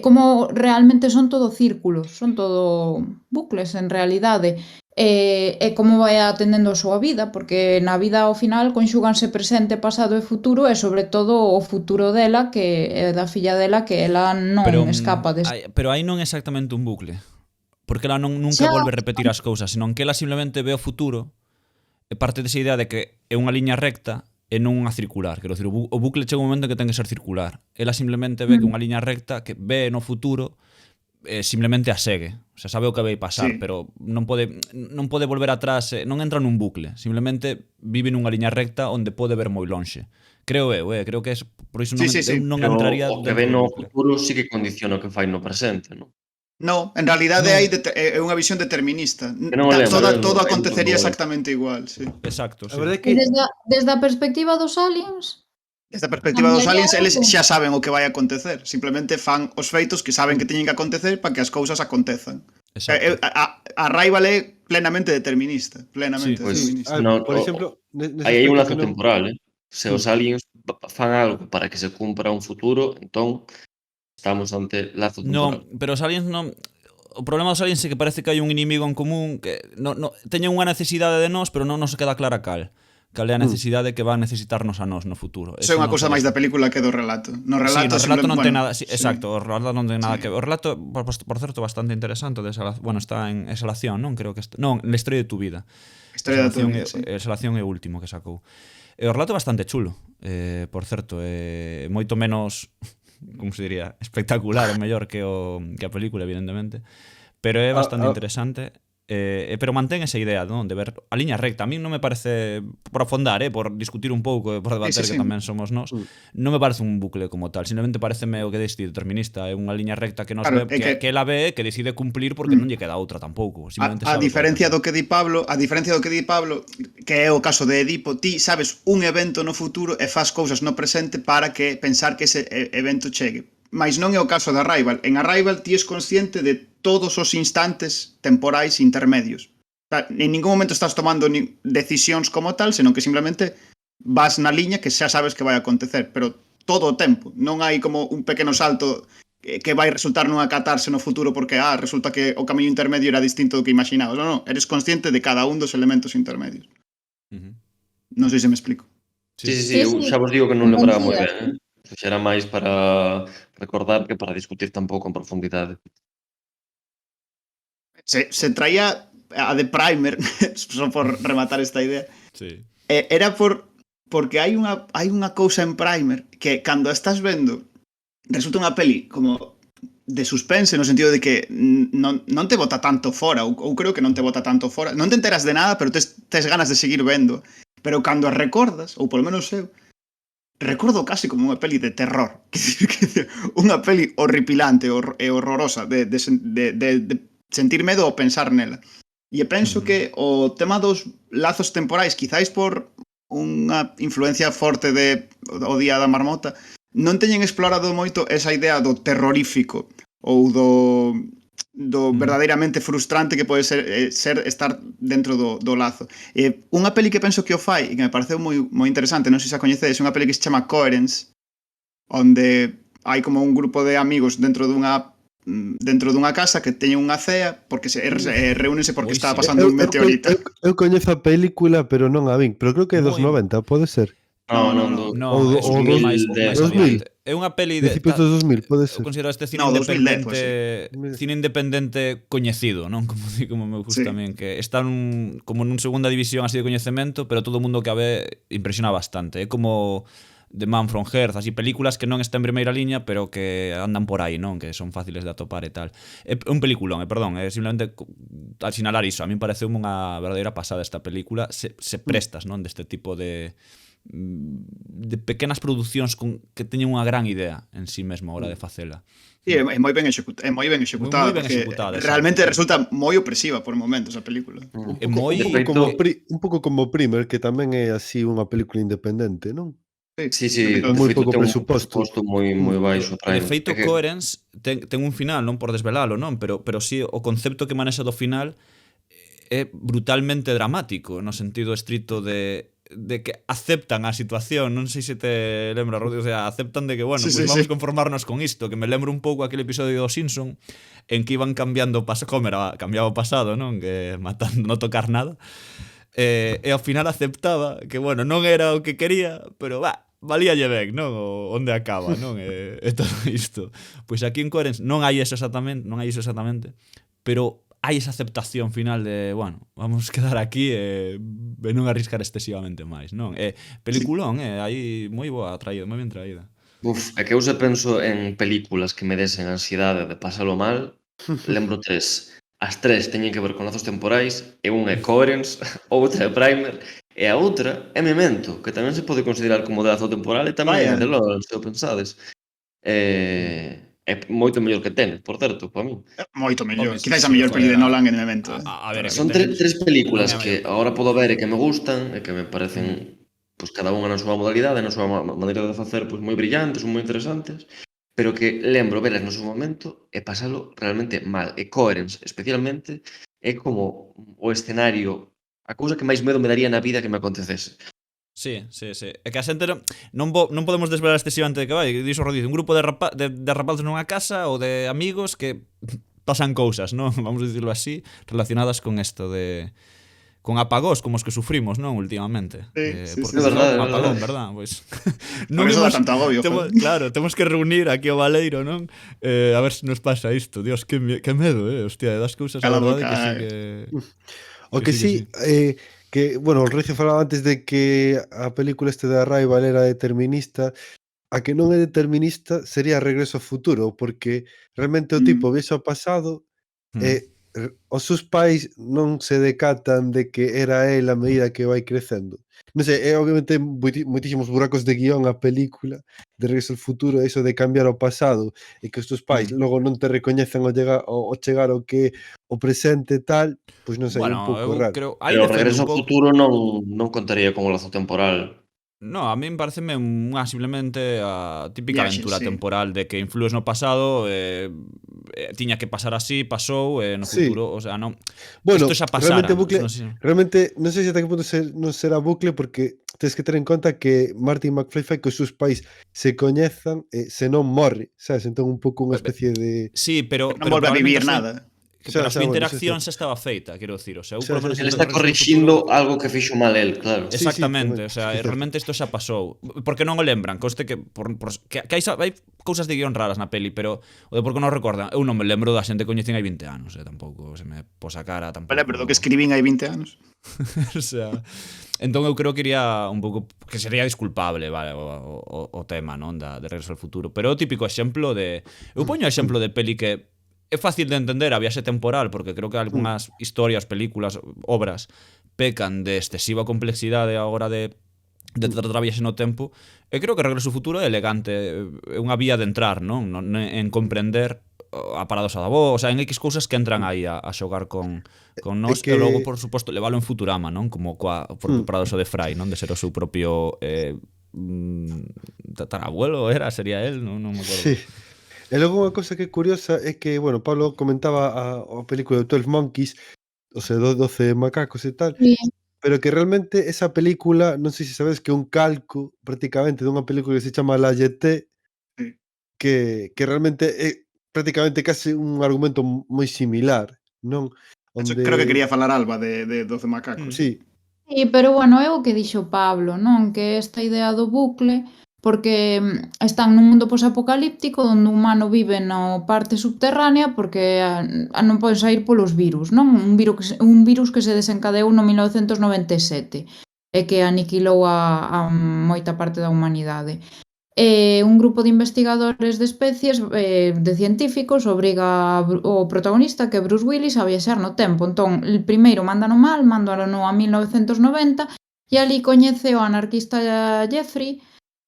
como realmente son todo círculos, son todo bucles en realidade. e como vai atendendo a súa vida, porque na vida ao final conxúganse presente, pasado e futuro, e sobre todo o futuro dela, que é da filla dela, que ela non escapa pero aí non é exactamente un bucle. Porque ela nunca Xa. volve a repetir as cousas, senón que ela simplemente ve o futuro e parte desa idea de que é unha liña recta e non unha circular. Quero dicir, o bucle chega un momento que ten que ser circular. Ela simplemente ve que unha liña recta que ve no futuro simplemente a segue. O sea, sabe o que vai pasar, pero non pode volver atrás, non entra nun bucle. Simplemente vive nunha liña recta onde pode ver moi lonxe. Creo creo que é por iso non, non Pero entraría o que dentro ve do no bucle. futuro sí que condiciona o que fai no presente, non? No, en realidade é unha visión determinista. non o lembro, Todo non acontecería lembro. exactamente igual, sí. Exacto, sí. A verdade é E que desde a perspectiva dos aliens, Desde a perspectiva dos Cambiaría aliens, eles algo? xa saben o que vai acontecer. Simplemente fan os feitos que saben que teñen que acontecer para que as cousas acontezan. Exacto. A Rival é plenamente determinista. Plenamente Pois, determinista. no, por exemplo, nese aí hai un aspecto lazo que non... temporal, Se os aliens fan algo para que se cumpra un futuro, entón estamos ante lazo temporal. Non, pero os aliens non... O problema dos aliens é que parece que hai un inimigo en común que teñen unha necesidade de nós, pero non nos queda clara cal é a necesidade que van a necesitarnos a nós no futuro. Eso é unha cousa máis da película que do relato. No relato, sí, no relato non ten nada, exacto, o relato non ten nada que ver. O relato, por certo, bastante interesante, está en Exhalación, non? Creo que non, La historia de tu vida. Historia da tua vida, sí. Exhalación é o último que sacou. E o relato é bastante chulo, por certo, moito menos, como se diría, espectacular ou mellor que a película, evidentemente, pero é bastante interesante. Pero mantén esa idea, non? De ver a liña recta. A mí non me parece, por afondar, por discutir un pouco, por debater, que tamén somos nós, non me parece un bucle como tal. Simplemente pareceme o que diste determinista. É unha liña recta que nos Claro, ve, que ela ve, que decide cumplir porque non lle queda outra tampouco. A diferencia do que di Pablo, que é o caso de Edipo, ti sabes un evento no futuro e fas cousas no presente para que pensar que ese evento chegue. Mais non é o caso da Arrival. En Arrival ti es consciente de todos os instantes temporais intermedios. En ningún momento estás tomando decisións como tal, senón que simplemente vas na liña que xa sabes que vai acontecer, pero todo o tempo. Non hai como un pequeno salto que vai resultar nunha catarse no futuro porque resulta que o camiño intermedio era distinto do que imaginabas. Non, eres consciente de cada un dos elementos intermedios. Non sei se me explico. Sí, eu xa vos digo que non lembraba moi ben, Xa era máis para recordar que para discutir tampouco en profundidade. Se traía a de Primer, só por rematar esta idea, era porque hai unha cousa en Primer que cando estás vendo resulta unha peli como de suspense no sentido de que non te bota tanto fora, ou creo que non te bota tanto fora, non te enteras de nada, pero tes ganas de seguir vendo, pero cando as recordas, ou polo menos eu, recordo casi como unha peli de terror, unha peli horripilante e horrorosa de sentir medo ou pensar nela. E penso que o tema dos lazos temporais, quizáis por unha influencia forte do Día da Marmota, non teñen explorado moito esa idea do terrorífico ou do verdadeiramente frustrante que pode ser estar dentro do lazo. Unha peli que penso que o fai e que me pareceu moi interesante, non sei se a coñecedes, unha peli que se chama Coherence, onde hai como un grupo de amigos dentro dunha casa que teñen unha cea porque reúnense porque estaba pasando un meteorito. Eu coñezo a película, pero non a vin, pero creo que é dos 90, pode ser. Non, ou máis 2000. É unha peli de principios dos 2000, pode ser. Eu considero este cine independente coñecido, non? Como me gusta tamén, que está como nun segunda división así de coñecemento, pero todo o mundo que a ve impresiona bastante. É como The Man from Earth, así películas que non están en primeira liña, pero que andan por aí, non? Que son fáciles de atopar e tal. É un peliculón, perdón, é simplemente al sinalar iso. A mí pareceu unha verdadeira pasada esta película, se prestas, non? Deste tipo de pequenas producións que teñen unha gran idea en sí mesmo a hora de facela. Sí, é moi ben executada, porque realmente resulta moi opresiva por momentos a película. Un pouco como Primer, que tamén é así unha película independente, non? Sí, moi pouco presuposto moi baixo. De feito, Coherence ten un final, non por desvelalo, non? Pero sí, o concepto que manexa do final é brutalmente dramático, no sentido estrito de aceptan a situación, non sei se te lembra, Rodi, o sea, aceptan de que, bueno, Sí, pues sí, vamos sí. conformarnos con isto, que me lembro un pouco aquele episodio do Simpson en que iban cambiando como era cambiaba o pasado, non? Que matando, non tocar nada. E ao final aceptaba que, bueno, non era o que quería, pero valíalle ben, non? Onde acaba, non? E todo isto. Pois aquí en Coherence non hai iso exactamente, pero hai esa aceptación final de, bueno, vamos quedar aquí e non arriscar excesivamente máis, non? Peliculón, aí moi boa traída, moi ben traída. É que eu se penso en películas que me desen ansiedade de pasalo mal, lembro tres. As tres teñen que ver con lazos temporais, e unha é Coherence, outra é Primer, e a outra é Memento, que tamén se pode considerar como de lazo temporal e tamén Vaya. é de LOL, se o pensades. É moito mellor que Tenet, por certo, para mí. Moito mellor. Home, Quizás sí, a mellor joder, peli de Nolan en Memento. A ver, Son Tenet tres películas non é a que mellor. agora podo ver e que me gustan e que me parecen pois cada unha na súa modalidade, na súa maneira de facer pois moi brillantes, moi interesantes, pero que lembro velas no seu momento e pasalo realmente mal. E Coherence, especialmente, é como o escenario, a cousa que máis medo me daría na vida que me acontecese. Sí. É que a xente non podemos desvelar excesivamente de que vai. Dixo Rodiz, un grupo de rapazos nunha casa ou de amigos que pasan cousas, non? Vamos a dicirlo así, relacionadas con isto de... con apagós como os que sufrimos, non, últimamente. Sí, Porque é verdade, un é apagón, verdade. verdad? Pois Por eso dá tanto agobio, joder. claro, temos que reunir aquí o Baleiro, non? A ver se nos pasa isto. Dios, que medo, hostia, das cousas a Cala a verdade boca, que sí que... O que sí, que, bueno, o Recio falaba antes de que a película este de Arrival era determinista. A que non é determinista sería Regreso ao Futuro, porque realmente o tipo viaxa ao pasado e os seus pais non se decatan de que era el a medida que vai crecendo. Non sei, obviamente moitísimos buracos de guión a película de Regreso ao Futuro, eso de cambiar ao pasado e que os teus pais logo non te recoñecen ao chegar ao que o presente e tal, pois non sei, é un Bueno, pouco eu raro. creo... Aí Pero o defendo Regreso un ao pouco... Futuro non contaría como lazo temporal. No, a min pareceme simplemente a típica Viaxe, aventura sí. temporal de que influes no pasado, tiña que pasar así, pasou, no Sí. futuro, o sea, non... Bueno, Isto xa pasara, realmente bucle, non sei. realmente non sei se ata que punto non será bucle porque tens que ter en conta que Marty McFly fai que os seus pais se coñezan e se non morre, sabes? Entón un pouco unha especie de... Sí, pero Non volve a vivir nada. Pero a súa Bueno, interacción sí. xa estaba feita, quero dicir, o sea, eu Xa, por lo menos xa, Ele xa. está corrixindo algo que fixo mal el, claro. Sí, Exactamente, tamén, o sea, sí, certo. realmente isto xa pasou. Porque non o lembran, coste que que hai cousas de guión raras na peli, pero o de por que non recordan, eu non me lembro da xente que coñecen hai 20 anos, tampouco se me posa cara, tampouco. Vale, pero do que escribín hai 20 anos. O sea, entón eu creo que iría un pouco que sería disculpable, vale, o tema, non, de Regreso ao Futuro, pero o típico exemplo de eu poño o exemplo de peli que é fácil de entender a viaxe temporal, porque creo que algunhas historias, películas, obras pecan de excesiva complexidade a hora de tratar a viaxe no tempo, e creo que Regreso ao Futuro é elegante, é unha vía de entrar, non? En comprender a paradoxa da voz, o sea, en X cousas que entran aí a xogar con nós, que... e logo, por suposto, levalo en Futurama, non? Como coa propio paradoxo de Fry, non? De ser o seu propio tatarabuelo, sería él, non me acordo. Sí. E logo unha cosa que é curiosa é que, bueno, Pablo comentaba a película de 12 Monkeys, o sea, 12 macacos e tal, Sí. pero que realmente esa película, non sei se sabes que é un calco prácticamente dunha película que se chama La Jetée, que realmente é prácticamente case un argumento moi similar, non? Onde... Creo que quería falar Alba de 12 macacos. Sí. Sí, pero bueno, é o que dixo Pablo, non? Que esta idea do bucle, porque están nun mundo posapocalíptico onde o humano vive na parte subterránea porque non poden sair polos virus, non? Un virus que se desencadeou no 1997 e que aniquilou a moita parte da humanidade. Un grupo de investigadores de especies, de científicos, obriga o protagonista, que é Bruce Willis, a viaxar no tempo. Entón, primeiro mándano mal, mándano a 1990, e ali coñece o anarquista Jeffrey,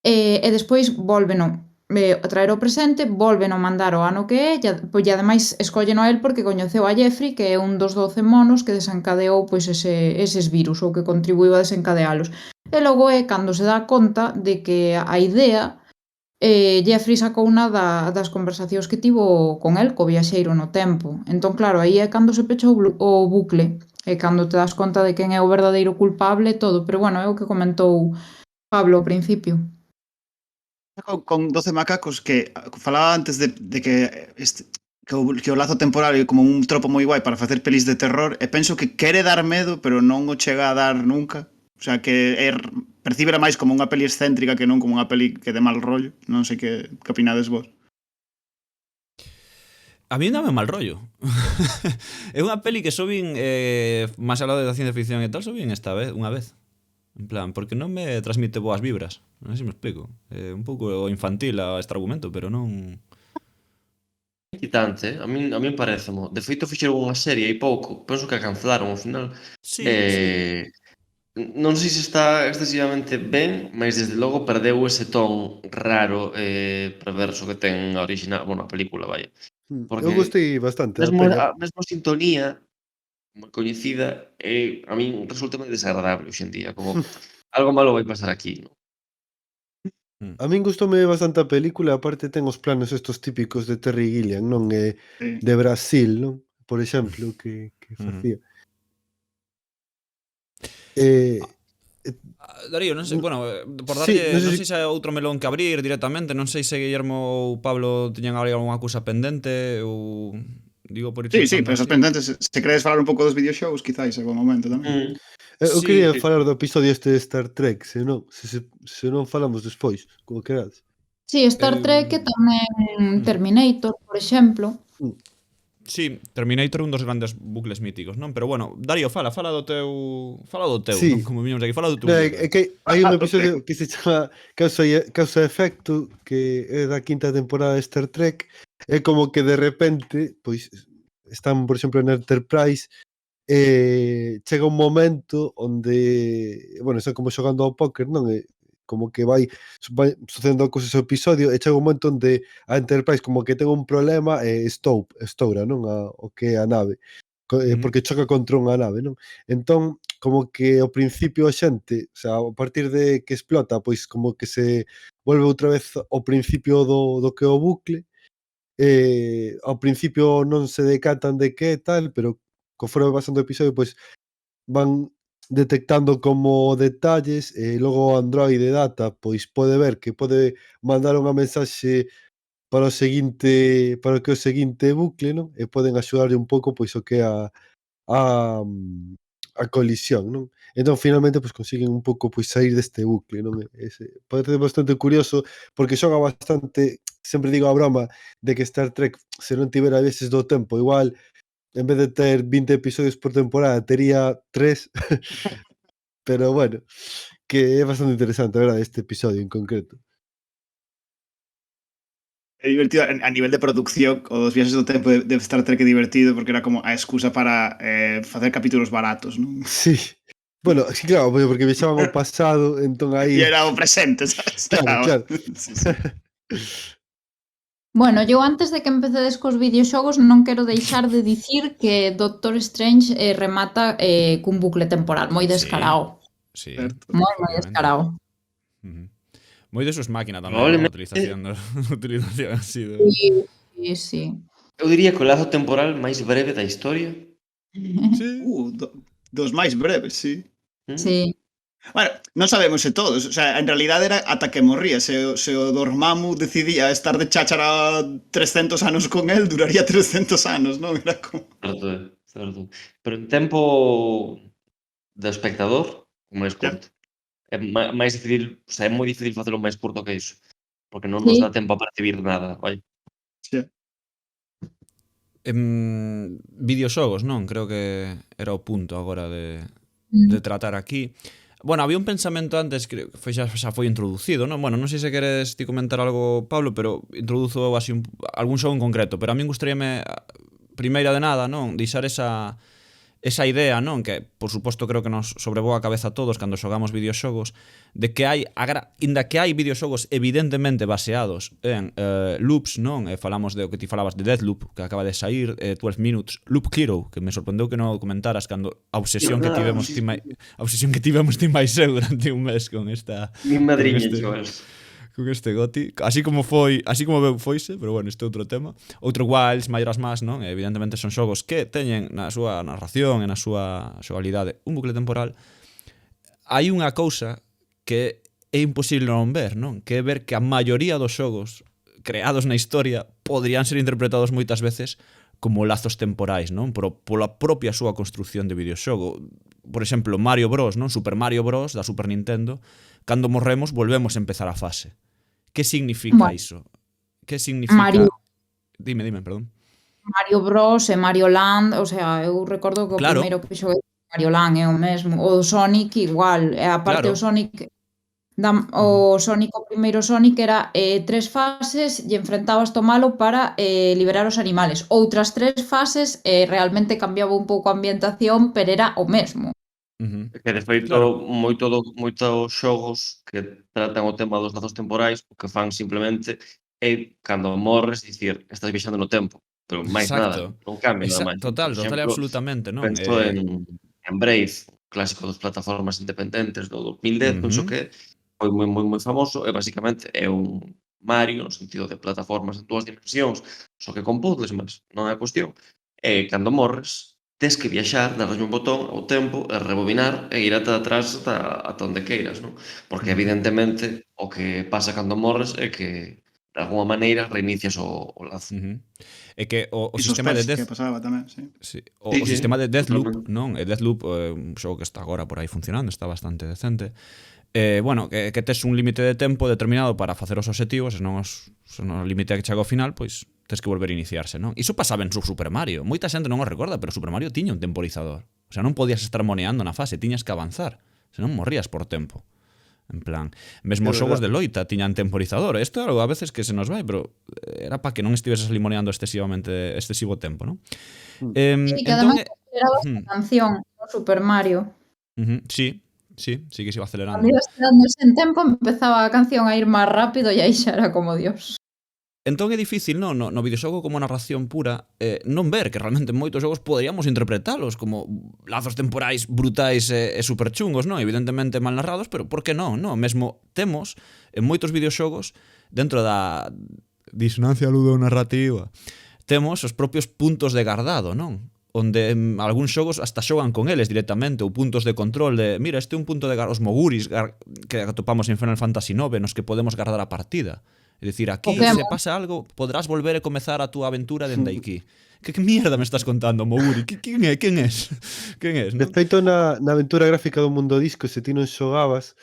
e despois volveno a traer ao presente, volveno mandar ao ano que é, e ademais escolleno a él porque coñeceu a Jeffrey, que é un dos 12 monos que desencadeou pois eses virus, ou que contribuiu a desencadealos. E logo é cando se dá conta de que a idea Jeffrey sacou unha das conversacións que tivo con el, co viaxeiro no tempo. Entón, claro, aí é cando se pechou o bucle, é cando te das conta de quen é o verdadeiro culpable e todo. Pero, bueno, é o que comentou Pablo ao principio. Con 12 macacos que falaba antes de que que o lazo temporal é como un tropo moi guai para facer pelis de terror e penso que quere dar medo pero non o chega a dar nunca. O sea, que percíbela máis como unha peli excéntrica que non como unha peli que de mal rollo. Non sei que opinades vos. A mí dame mal rollo. É unha peli que só vin, máis alado da ciencia ficción e tal, só vin esta vez, unha vez. En plan, porque non me transmite boas vibras. Non sei se me explico. É un pouco infantil este argumento, pero non... Inquietante, a min parecemo. De feito, fixeron unha serie hai pouco, penso que a cancelaron ao final. Sí, Non sei se está excesivamente ben, mas desde logo perdeu ese ton raro e perverso que ten a original, bueno, a película, vaya. Eu gostei bastante da Mesmo peli. a mesma sintonía moi coñecida a min resulta moi desagradable hoxe en día, como algo malo vai pasar aquí, non? A min gustoume bastante a película, aparte ten os planos estos típicos de Terry Gilliam, non? De Brasil, non? Por exemplo, que facía. Darío, non sei, bueno, por Sí, darlle, non sei non sei se hai outro melón que abrir directamente, non sei se Guillermo ou Pablo tiñan algunha cousa pendente ou digo por ir Sí, soltando pero esas así. pendentes, se queredes falar un pouco dos videoxogos, quizáis é bom momento tamén. Eu Sí, quería falar do episodio este de Star Trek, se non falamos despois, como querades. Sí, Star Trek e tamén Terminator, por exemplo. Sí, Terminator é un dos grandes bucles míticos, non? Pero bueno, Darío, fala do teu, Sí. non? Como viñemos aquí, fala do teu. É que hai un episodio que se chama Causa e Efecto, que é da quinta temporada de Star Trek, é como que de repente, pois, están, por exemplo, na Enterprise, chega un momento onde, bueno, están como xogando ao póker, non? E como que vai sucedendo cousas ao episodio e chega un momento onde a Enterprise como que ten un problema e estoura, non? O que é a nave. Porque choca contra unha nave, non? Entón, como que ao principio a xente, o sea, a partir de que explota, pois como que se volve outra vez ao principio do que é o bucle. Ao principio non se decatan de que tal, pero conforme va pasando o episodio, pois van detectando como detalles e logo o androide Data pois pode ver que pode mandar unha mensaxe para o que é o seguinte bucle, non? E poden axudarlle un pouco pois o que é a colisión, non? Entón finalmente pois consiguen un pouco pois saír deste bucle, non? Parece bastante curioso porque xoga bastante, sempre digo a broma de que Star Trek se non tivera viaxes do tempo, igual en vez de ter 20 episodios por temporada tería 3. Pero bueno, que é bastante interesante, a verdade, este episodio en concreto. É divertido a nivel de producción, os viaxes do tempo de Star Trek é divertido porque era como a excusa para facer capítulos baratos, non? Sí. Bueno, sí, claro, porque viaxaban ao pasado, entón aí... E era o presente, sabes? Claro. Sí, sí. Bueno, eu antes de que empecedes cos videoxogos non quero deixar de dicir que Doctor Strange remata cun bucle temporal moi descarado. Sí. Moi descarado. Moi de sus máquinas tamén, a utilización así de... Sí. Eu diría que o lazo temporal máis breve da historia. Sí. Dos máis breves, sí. Sí. Bueno, non sabemos se todos, o sea, en realidade era ata que morría, se o Dormammu decidía estar de cháchara 300 anos con el, duraría 300 anos, non? Era como... Certo. Pero en tempo do espectador, o máis curto. É máis difícil, o sea, é moi difícil facelo máis curto que iso, porque non nos dá tempo a percibir nada, vai. Sí. Videoxogos, non? Creo que era o punto agora de tratar aquí. Bueno, había un pensamento antes que xa foi introducido, non? Bueno, non sei se queres ti comentar algo, Pablo, pero introduzo así algún xogo en concreto, pero a min gustaríame, primeira de nada, non? Deixar esa idea, non? Que, por suposto, creo que nos sobrevoa a cabeza a todos cando xogamos videoxogos, de que inda que hai videoxogos evidentemente baseados en loops, non? Falamos de o que ti falabas de Deathloop, que acaba de sair, 12 Minutes, Loop Hero, que me sorprendeu que non o comentaras cando a obsesión que tivemos ti máis eu durante un mes con esta... Mi madriña, chavales. con este goti, así como veu foise, pero bueno, este é outro tema. Outro Wilds, Majora's Mask, non? Evidentemente son xogos que teñen na súa narración e na súa xogabilidade un bucle temporal. Hai unha cousa que é imposible non ver, non? Que é ver que a maioría dos xogos creados na historia poderían ser interpretados moitas veces como lazos temporais, non? Pola propia súa construcción de videoxogo. Por exemplo, Mario Bros, non? Super Mario Bros da Super Nintendo, cando morremos volvemos a empezar a fase. Que significa iso? Que significa... Dime, perdón. Mario Bros e Mario Land, o sea, eu recordo que o primeiro que xoguei Mario Land é o mesmo. O Sonic igual, e aparte o Sonic... O primeiro Sonic era 3 fases e enfrentabas to malo para liberar os animales. Outras 3 fases realmente cambiaba un pouco a ambientación, pero era o mesmo. Que de feito, moitos xogos que tratan o tema dos lazos temporais, o que fan simplemente é, cando morres, dicir, estás viaxando no tempo, pero máis nada, non cambia nada máis. Total e absolutamente, non? Penso en Brave, clásico das plataformas independentes do 2010, penso que foi moi famoso e basicamente é un Mario no sentido de plataformas en 2 dimensións, só que con puzzles, mas non é a cuestión. E cando morres, tes que viaxar, darlle un botón ao tempo e rebobinar e ir ata atrás ata onde queiras, non? Porque evidentemente o que pasa cando morres é que de alguma maneira reinicias o lazo. É que o sistema de que pasaba tamén, sí. O sistema de Deathloop, non? E Deathloop é un xogo que está agora por aí funcionando, está bastante decente. Bueno, que tes un límite de tempo determinado para facer os obxectivos, se non o límite que chega ao final, pois tes que volver a iniciarse, non? Iso pasaba en Super Mario. Moita xente non o recorda, pero Super Mario tiña un temporizador. O sea, non podías estar moneando na fase, tiñas que avanzar. Senón morrías por tempo. En plan, mesmo os xogos de loita tiñan temporizador. Isto é algo a veces que se nos vai, pero era para que non estiveses limoneando excesivo tempo, non? Sí, que además acelerabas a canción no Super Mario. Sí que se iba acelerando. Cando ibas quedándose en tempo, empezaba a canción a ir máis rápido e aí xa era como Dios. Entón é difícil, non? No videoxogo como narración pura non ver que realmente en moitos xogos poderíamos interpretalos como lazos temporais brutais e superchungos, non? Evidentemente mal narrados, pero por que non? Mesmo temos en moitos videoxogos dentro da disonancia ludonarrativa temos os propios puntos de guardado, non? Onde algúns xogos hasta xogan con eles directamente, ou puntos de control de, mira, este é un punto de os moguris que atopamos en Final Fantasy IX nos que podemos guardar a partida. É dicir, aquí se pasa algo, podrás volver a comezar a túa aventura dende aquí. Que mierda me estás contando, Moguri? Quen é? Quen é? De feito, na aventura gráfica do Mundo Disco, se ti non xogabas,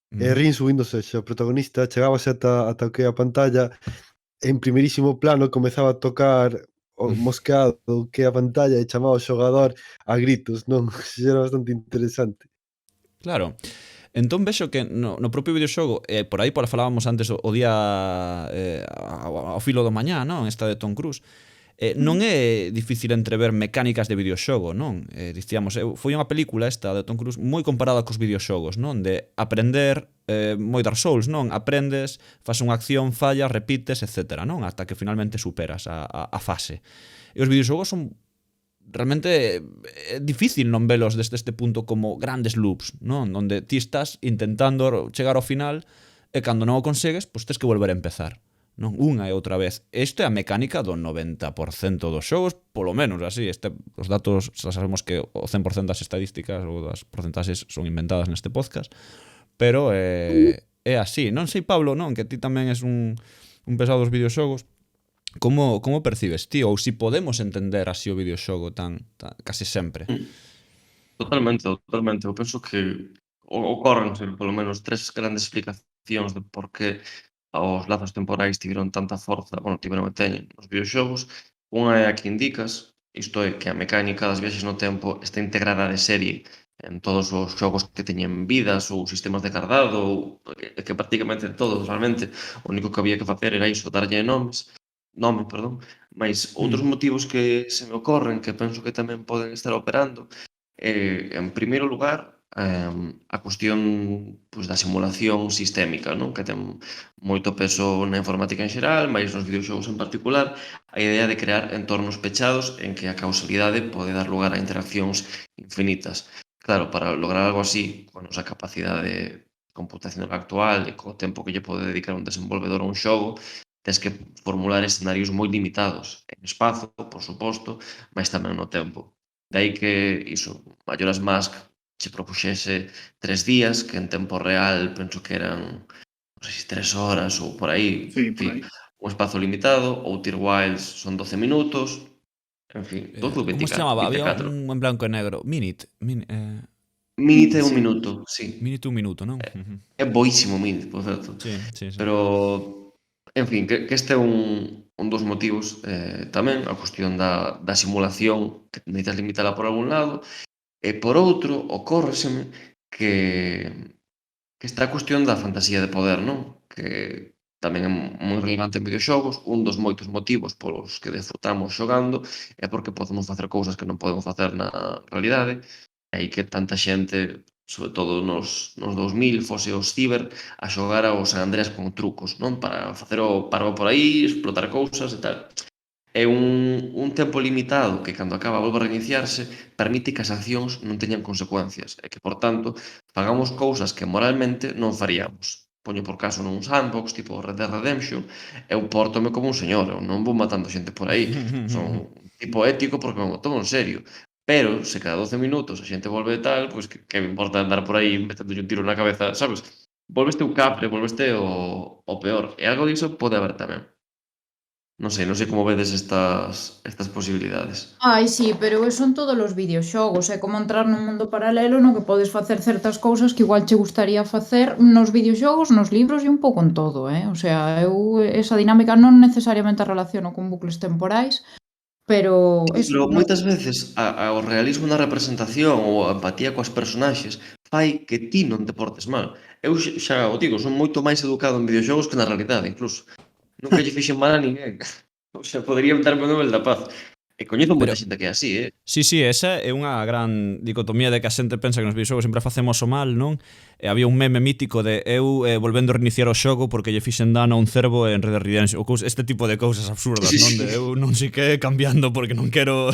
rin subíndose xa o protagonista, chegabas ata o que a pantalla, en primerísimo plano, comezaba a tocar o mosqueado que a pantalla e chamaba o xogador a gritos, non? Xa era bastante interesante. Claro. Entón vexo que no propio videoxogo, por aí falábamos antes o día ao filo do mañá, non? Esta de Tom Cruise. Non é difícil entrever mecánicas de videoxogo, non? Dicíamos, foi unha película esta de Tom Cruise moi comparada cos videoxogos, non? De aprender, moi Dark Souls, non? Aprendes, fas unha acción, fallas, repites, etc. non? Ata que finalmente superas a fase. E os videoxogos son realmente é difícil non velos desde este punto como grandes loops, non? Onde ti estás intentando chegar ao final e cando non o consegues, pois tens que volver a empezar, non? Unha e outra vez. Isto é a mecánica do 90% dos xogos, polo menos así. Os datos, xa sabemos que o 100% das estadísticas ou das porcentaxes son inventadas neste podcast, pero é así. Non sei, Pablo, non? Que ti tamén és un pesado dos videoxogos. Como percibes ti? Ou si podemos entender así o videoxogo tan case sempre? Totalmente. Eu penso que ocorrense polo menos 3 grandes explicacións de por que os lazos temporais tiveron tanta forza, tiveron e teñen nos videoxogos. Unha é a que indicas, isto é que a mecánica das viaxes no tempo está integrada de serie en todos os xogos que teñen vidas ou sistemas de cardado, ou que prácticamente todos, realmente, o único que había que facer era iso, darlle nomes, mas outros motivos que se me ocorren que penso que tamén poden estar operando en primeiro lugar a cuestión da simulación sistémica, non? Que ten moito peso na informática en xeral, mas nos videoxogos en particular, a idea de crear entornos pechados en que a causalidade pode dar lugar a interaccións infinitas. Claro, para lograr algo así, con a capacidade computación actual e co tempo que lle pode dedicar un desenvolvedor a un xogo, tens que formular escenarios moi limitados en espazo, por suposto, mas tamén no tempo. De aí que, iso, Majora's Mask che propuxese 3 días, que en tempo real penso que eran, non sei se 3 horas ou por aí, Sí, en por fin, aí. un espazo limitado. Outer Wilds son 12 minutos, en fin, 12 ou Como se 24, chamaba? Había 24. un en blanco e negro. Minute é un Sí. minuto, sí. Minute un minuto, non? Ujú. É boísimo Minute, por certo. Sí, sí, sí. Pero, en fin, que este é un dos motivos tamén, a cuestión da simulación, que necesitas limitala por algún lado, e por outro, ocórreseme que está a cuestión da fantasía de poder, non? Que tamén é moi relevante en videoxogos. Un dos moitos motivos polos que desfrutamos xogando é porque podemos facer cousas que non podemos facer na realidade, e aí que tanta xente, sobre todo nos 2000, fose os ciber a xogar ao San Andreas con trucos, non? Para facer o paro por aí, explotar cousas e tal. É un tempo limitado que, cando acaba, volve a reiniciarse, permite que as accións non teñan consecuencias e que, por tanto, fagamos cousas que moralmente non faríamos. Poño por caso nun sandbox tipo Red Dead Redemption, eu pórtome como un señor, eu non vou matando xente por aí. Son un tipo ético porque me tomo en serio. Pero, se cada 12 minutos a xente volve tal, pois que me importa andar por aí metendo un tiro na cabeza, sabes? Volveste un capre, volveste o peor. E algo diso pode haber tamén. Non sei como vedes estas posibilidades. Ai, sí, pero eso en todos os videoxogos, é como entrar nun mundo paralelo no que podes facer certas cousas que igual che gustaría facer nos videoxogos, nos libros e un pouco en todo, O sea, eu esa dinámica non necesariamente a relaciono con bucles temporais, pero eso, Pero moitas veces o realismo na representación ou a empatía coas personaxes fai que ti non te portes mal. Eu xa o digo, son moito máis educado en videoxogos que na realidade, incluso. Nunca lle fixen mal a ninguén. O sea, podería darme o Nobel da Paz. E coñezo moita xente que é así, Sí, esa é unha gran dicotomía de que a xente pensa que nos videoxogos sempre facemos o mal, non? E había un meme mítico de eu volvendo a reiniciar o xogo porque lle fixen dano a un cervo en Red Dead Redemption. Este tipo de cousas absurdas, Sí, non? sí. De eu non sei que cambiando porque non quero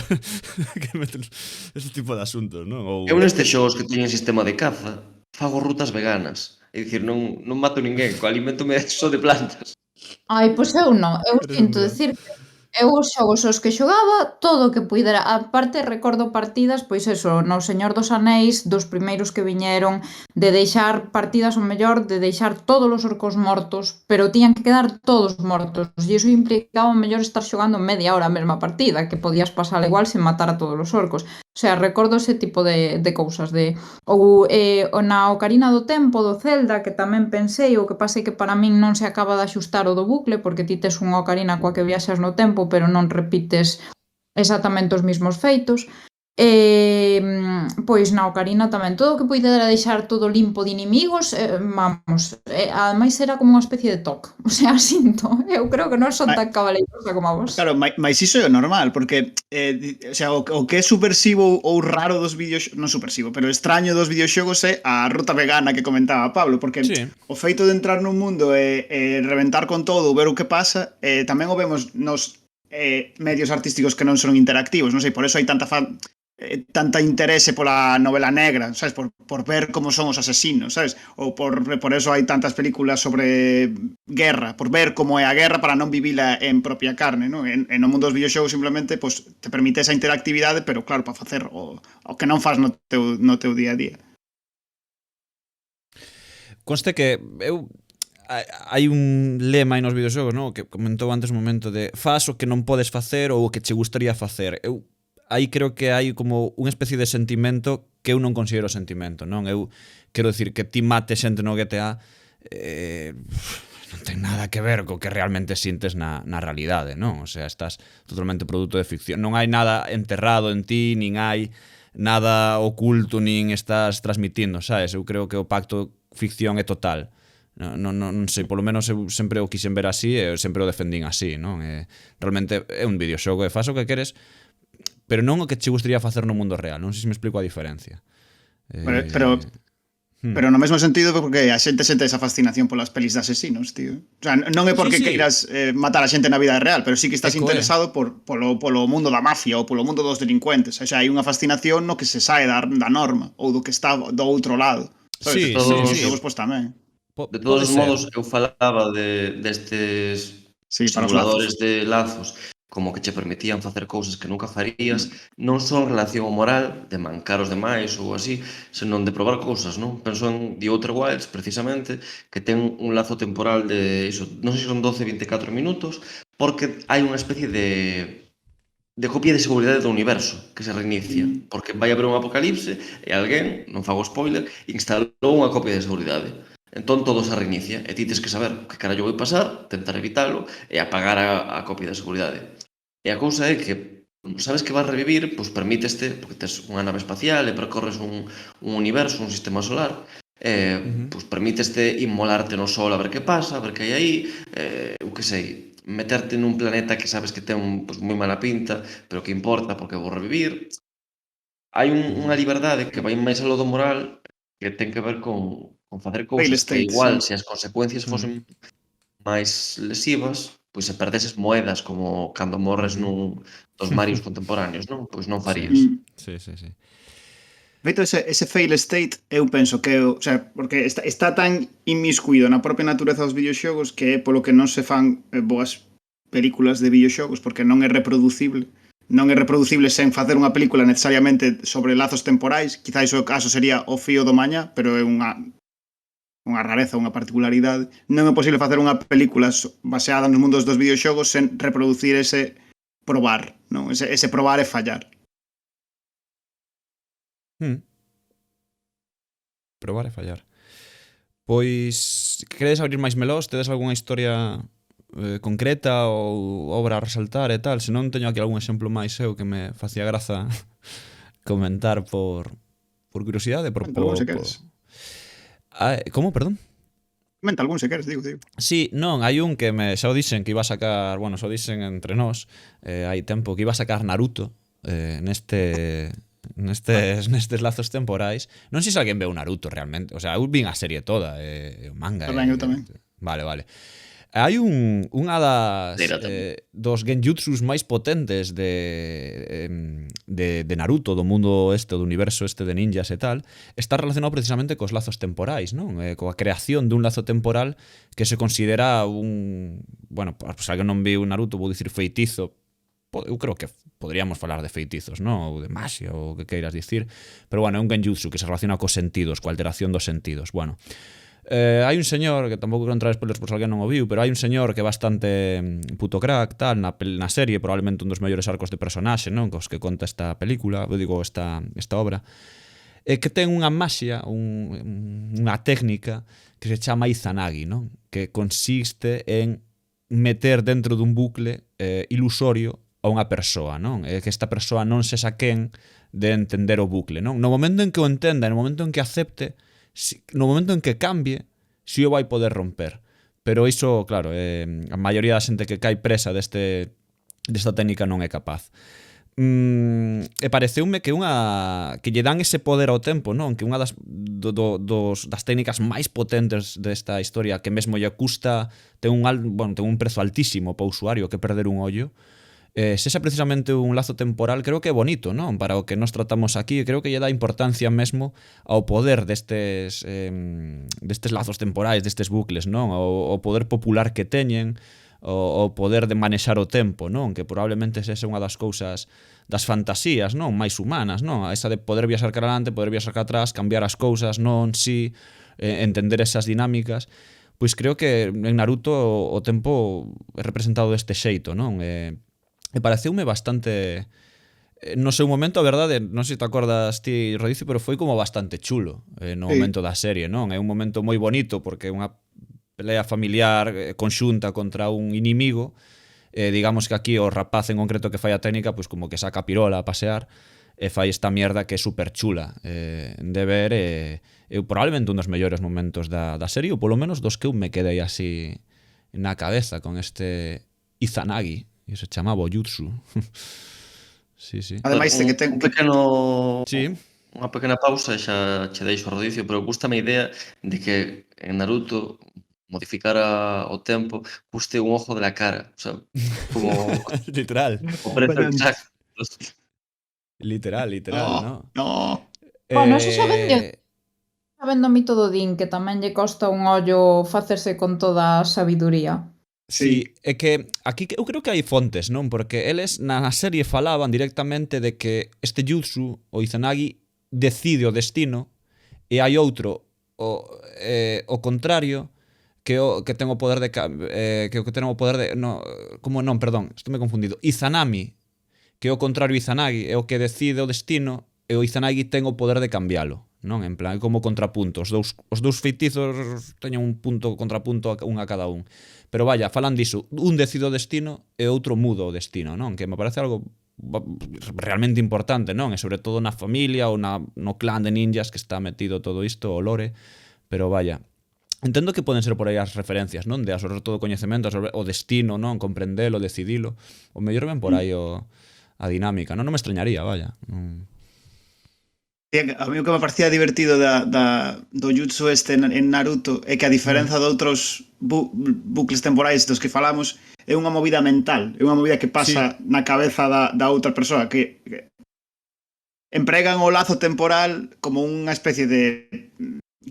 este tipo de asuntos, non? Ou Eu nestes xogos que teñen sistema de caza fago rutas veganas. É dicir, non mato ninguén, alimentome só de plantas. Ai, pois eu non, eu Eres un sinto gran. dicir que eu os xogos os que xogaba, todo o que puidera, aparte recordo partidas, pois eso, no Señor dos Anéis, dos primeiros que viñeron, de deixar partidas o mellor, de deixar todos os orcos mortos, pero tiñan que quedar todos mortos, e iso implicaba o mellor estar xogando media hora a mesma partida, que podías pasar igual sen matar a todos os orcos. O sea, recordo ese tipo de cousas, ou na Ocarina do Tempo, do Zelda, que tamén pensei, o que pasa é que para min non se acaba de axustar o do bucle, porque ti tes unha ocarina coa que viaxas no tempo, pero non repites exactamente os mesmos feitos. Pois na Ocarina tamén todo o que puidera deixar todo limpo de inimigos, vamos, ademais era como unha especie de toc, o sea, sinto, eu creo que non son tan cabaleirosa como a vos. Claro, mais iso é o normal, porque o sea, o que é subversivo ou raro dos videoxogos, non subversivo, pero extraño dos videoxogos é a ruta vegana que comentaba Pablo, porque Sí. o feito de entrar nun mundo e reventar con todo, ver o que pasa, tamén o vemos nos medios artísticos que non son interactivos, non sei, por eso hai tanta interese pola novela negra, sabes, por ver como son os asesinos, sabes, ou por eso hai tantas películas sobre guerra, por ver como é a guerra para non vivila en propia carne, non? En no mundo dos videoxogos simplemente pues, te permite esa interactividade, pero claro, para facer o que non faz no teu día a día. Conste que eu hai un lema aí nos videoxogos, non? Que comentou antes un momento de faz o que non podes facer ou o que che gustaría facer. Eu aí creo que hai como unha especie de sentimento que eu non considero sentimento, non? Eu quero dicir que ti mate xente no GTA non ten nada que ver co que realmente sintes na realidade, non? O sea, estás totalmente produto de ficción. Non hai nada enterrado en ti, nin hai nada oculto, nin estás transmitindo, sabes? Eu creo que o pacto ficción é total. Non sei, polo menos eu sempre o quixen ver así e eu sempre o defendín así, non? Realmente é un videoxogo, faz o que queres, pero non o que che gustaría facer no mundo real. Non sei se me explico a diferencia. Pero no mesmo sentido porque a xente sente esa fascinación polas pelis de asesinos, tío. O sea, non é porque queiras matar a xente na vida real, pero sí que estás interesado polo mundo da mafia ou polo mundo dos delincuentes. O sea, hai unha fascinación no que se sae da norma ou do que está do outro lado. Sabes, Sí, todos os sí. xogos pois tamén. De Pode todos os ser. modos, eu falaba destes Sí, para os simuladores lazos. de lazos como que che permitían facer cousas que nunca farías, non só en relación ao moral, de mancar os demais ou así, senón de probar cousas, non? Penso en The Outer Wilds, precisamente, que ten un lazo temporal de iso, non sei se son 12-24 minutos, porque hai unha especie de copia de seguridade do universo que se reinicia, porque vai haber un apocalipse e alguén, non fago spoiler, instalou unha copia de seguridade. Entón todo se reinicia e ti tes que saber que carallo vai pasar, tentar evitalo e apagar a copia de seguridade. E a cousa é que, como sabes que vas revivir, pois permíteste, porque tes unha nave espacial e percorres un universo, un sistema solar, pois permíteste inmolarte no sol a ver que pasa, a ver que hai aí, eu que sei, meterte nun planeta que sabes que ten pois, moi mala pinta, pero que importa porque vou revivir. Hai unha liberdade que vai máis aló do moral que ten que ver con facer Fail cousas que state, igual sí. se as consecuencias fosen máis lesivas, pois se perdeses moedas como cando morres nun dos Marios contemporáneos, non? Pois non farías. Sí, sí, sí. Feito ese fail state, eu penso que o sea, porque está tan inmiscuído na propia natureza dos videoxogos que é polo que non se fan boas películas de videoxogos, porque non é reproducible. Non é reproducible sen facer unha película necesariamente sobre lazos temporais. Quizás o caso sería O fío do mañá, pero é unha rareza, unha particularidade. Non é posible facer unha película baseada nos mundos dos videoxogos sen reproducir ese probar, non? Ese probar e fallar. Probar e fallar. Pois, queredes abrir máis melós? Tedes algunha historia concreta ou obra a resaltar e tal? Se non, teño aquí algún exemplo máis eu que me facía graza comentar por curiosidade. Comenta algún se queres. Como, perdón? Comenta algún se queres, digo. Sí, non, hai un que xa o dixen que iba a sacar, bueno, xa o dixen entre nós, hai tempo, que iba a sacar Naruto nestes lazos temporais. Non sei se alguén veu Naruto realmente. O sea, eu vin a serie toda, o manga. Eu tamén. Vale. Hai unha dos genjutsus máis potentes de Naruto, do mundo este, do universo este de ninjas e tal, está relacionado precisamente cos lazos temporais, non? Coa creación dun lazo temporal que se considera un... Bueno, se alguén non viu Naruto, vou dicir feitizo. Eu creo que podríamos falar de feitizos, non? Ou de maxia, ou o que queiras dicir. Pero bueno, é un genjutsu que se relaciona cos sentidos, coa alteración dos sentidos. Bueno, hai un señor, que tampouco quero entrar spoilers por se alguén non o viu, pero hai un señor que é bastante puto crack, tal, na serie, probablemente un dos mellores arcos de personaxe, non? Cos que conta esta película, eu digo, esta obra, que ten unha maxia, unha técnica que se chama Izanagi, non? Que consiste en meter dentro dun bucle ilusorio a unha persoa, non? Que esta persoa non se saquen de entender o bucle, non? No momento en que o entenda, no momento en que acepte, no momento en que cambie, si o vai poder romper. Pero iso, claro, a maioría da xente que cae presa desta técnica non é capaz. E pareceume que lle dan ese poder ao tempo, non? Que unha das técnicas máis potentes desta historia, que mesmo lle custa, ten un prezo altísimo para o usuario, que perder un ollo, sexa precisamente un lazo temporal, creo que é bonito, non? Para o que nos tratamos aquí, creo que lle dá importancia mesmo ao poder destes lazos temporais, destes bucles, non? O poder popular que teñen, o poder de manexar o tempo, non? Que probablemente sexa unha das cousas, das fantasías, non? Mais humanas, non? Esa de poder viaxar cara adelante, poder viaxar cara atrás, cambiar as cousas, non? Si, entender esas dinámicas. Pois creo que en Naruto o tempo é representado deste xeito, non? E pareceume bastante... No seu momento, a verdade, non sei se te acordas ti, Rodicio, pero foi como bastante chulo no momento da serie, non? É un momento moi bonito, porque é unha pelea familiar conxunta contra un inimigo. Digamos que aquí o rapaz en concreto que fai a técnica, pois como que saca a pirola a pasear e fai esta mierda que é super chula de ver. Probablemente un dos mellores momentos da serie, ou polo menos dos que eu me quedei así na cabeza con este Izanagi. E se chamaba o Jutsu. Sí. Ademais, que ten... Unha pequena pausa, xa che deixo, Rodicio, pero gústame a idea de que en Naruto modificar o tempo custe un ojo de la cara, o sea, como... Literal. O prezo exacto. Literal, No. Bueno, eso xa ven Sabendo a mí todo din que tamén lle costa un ollo facerse con toda a sabiduría. Sí, é que aquí eu creo que hai fontes, non? Porque eles na serie falaban directamente de que este jutsu, o Izanagi, decide o destino e hai outro, o contrario, que ten o poder de que ten o poder de perdón, estou me confundido. Izanami, que é o contrario Izanagi, é o que decide o destino e o Izanagi ten o poder de cambialo, non? En plan, como contrapunto. Os dous feitizos teñen un punto contrapunto un a cada un. Pero vaya, falan diso, un decide o destino e outro muda o destino, non? Que me parece algo realmente importante, non? E sobre todo na familia ou no clan de ninjas que está metido todo isto, o lore. Pero vaya, entendo que poden ser por aí as referencias, non? De absorber todo o coñecemento, o destino, non? Comprendelo, decidilo. O mellor ven por aí a dinámica, non? Non me extrañaría, vaya. A mí o que me parecía divertido do jutsu este en Naruto é que a diferenza de outros bucles temporais dos que falamos é unha movida mental, é unha movida que pasa na cabeza da outra persoa, que empregan o lazo temporal como unha especie de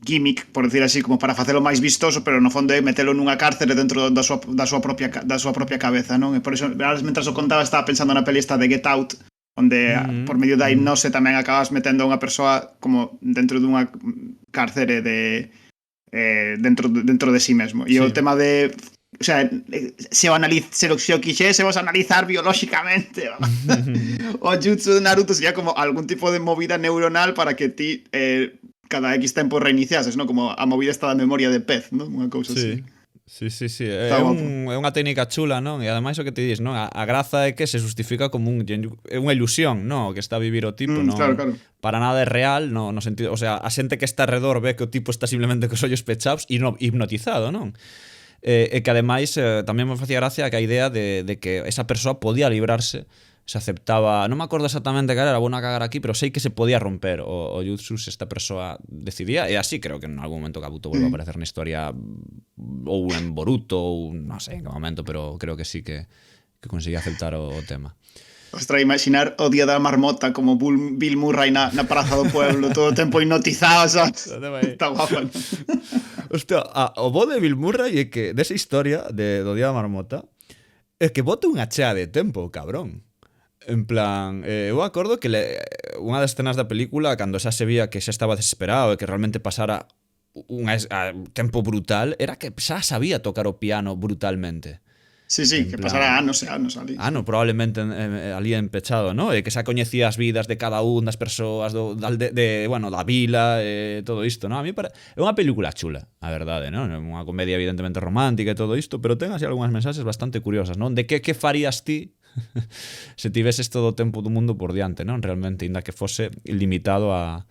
gimmick, por decir así, como para facelo máis vistoso, pero no fondo é metelo nunha cárcere dentro da súa propia cabeza, non? E por iso, mentras o contaba, estaba pensando na peli esta de Get Out, onde por medio da hipnose tamén acabas metendo a unha persoa como dentro dunha cárcere dentro de sí mesmo. E o tema de, o sea, se o quixésemos analizar biolóxicamente o jutsu de Naruto sería como algún tipo de movida neuronal para que ti cada X tempo reiniciases, ¿no? Como a movida esta da memoria de pez, ¿no? Unha cousa así. Sí. É unha técnica chula, non? E ademais o que te dis, non? A graza é que se justifica como unha ilusión, non? O que está a vivir o tipo, non? Claro. Para nada é real, no sentido, o sea, a xente que está alrededor ve que o tipo está simplemente cos ollos pechados e hipnotizado, non? E que ademais tamén me facía gracia que a idea de que esa persoa podía librarse, se aceptaba, non me acordo exactamente que era, vou a cagar aquí, pero sei que se podía romper o jutsu se esta persoa decidía, e así creo que en algún momento Kabuto volve a aparecer na historia ou en Boruto ou non sei en que momento, pero creo que sí que conseguía aceptar o tema. Ostras, imaginar o día da marmota como Bill Murray na praza do pueblo todo o tempo hipnotizado, sabes? Está guapa, ¿no? Hostia, o bo de Bill Murray é que desa historia do día da marmota é que bota unha chea de tempo, cabrón. En plan, eu acordo que unha das escenas da película, cando xa se vía que xa estaba desesperado e que realmente pasara un tempo brutal, era que xa sabía tocar o piano brutalmente. Sí, que pasara anos e anos ali. Probablemente ali empechado, ¿no? E que xa coñecía as vidas de cada un das persoas da vila e todo isto, ¿no? A mí é unha película chula, a verdade, ¿no? É unha comedia evidentemente romántica e todo isto, pero ten así algunhas mensaxes bastante curiosas, ¿no? De que farías ti se tiveses todo o tempo do mundo por diante, non? Realmente, inda que fose limitado a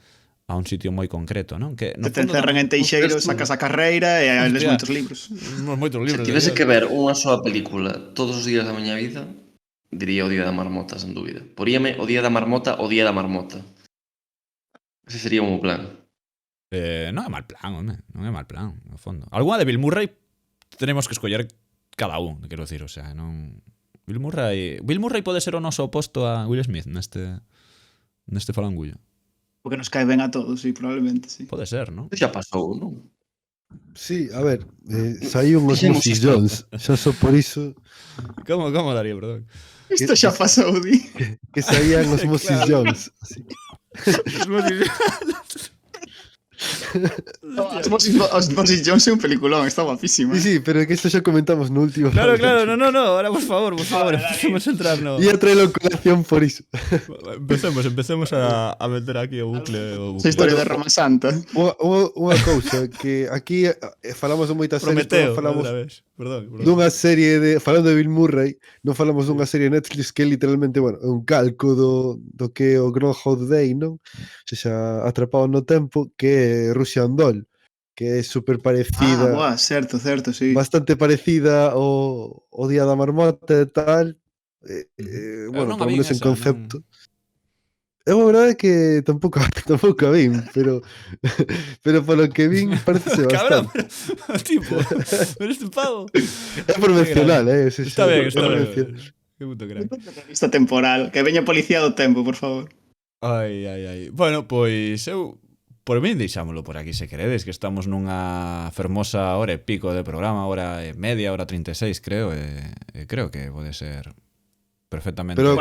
un sitio moi concreto, non? Que no te encerran en Teixeiro, sacas a carreira e lees moitos libros. Se tivese que ver unha soa película todos os días da miña vida, diría o Día da Marmota, sen dúbida. Poríame o Día da Marmota, o Día da Marmota. Ese sería o meu plan. Non é mal plan, home. Non é mal plan, no fondo. Alguna de Bill Murray tenemos que escoller cada un, quero decir, o sea, non... Bill Murray pode ser o noso oposto a Will Smith neste falangullo. Porque nos cae ben a todos, sí, probablemente, sí. Pode ser, non? Xa pasou, non? Sí, a ver, saiu un Osmosis Jones, xa só por iso... Como daría, perdón? Isto xa pasou, di. Que saían Osmosis Jones. Osmosis Jones. Osmosis Jones é un peliculón, está guapísimo. Sí, pero que isto xa comentamos no último. Claro, no, ahora por favor, empecemos a entrar no... E a traelo en colación por iso. Empecemos a meter aquí o bucle. Esa historia de Roma Santa. Unha cousa, que aquí falamos de moitas series, Prometeo, falamos perdón. dunha serie falando de Bill Murray, non falamos dunha serie de Netflix que literalmente, é un calco do que é o Groundhog Day, non? O sea, atrapado no tempo, que é Russian Doll, que é super parecida. Certo, sí. Bastante parecida ao Día da Marmota e tal. Bueno, por menos en concepto. É a verdade que tampouco a vin, pero polo que vin parecese bastante. Cabrón, tipo, pero este pavo... É por mencionar, Está ben. Que puto crack. Esta temporal, que veña policía do tempo, por favor. Ai. Bueno, pois eu Por mí deixámoslo por aquí se queredes, que estamos nunha fermosa hora e pico de programa, hora e media, hora 36, creo, e creo que pode ser perfectamente... Pero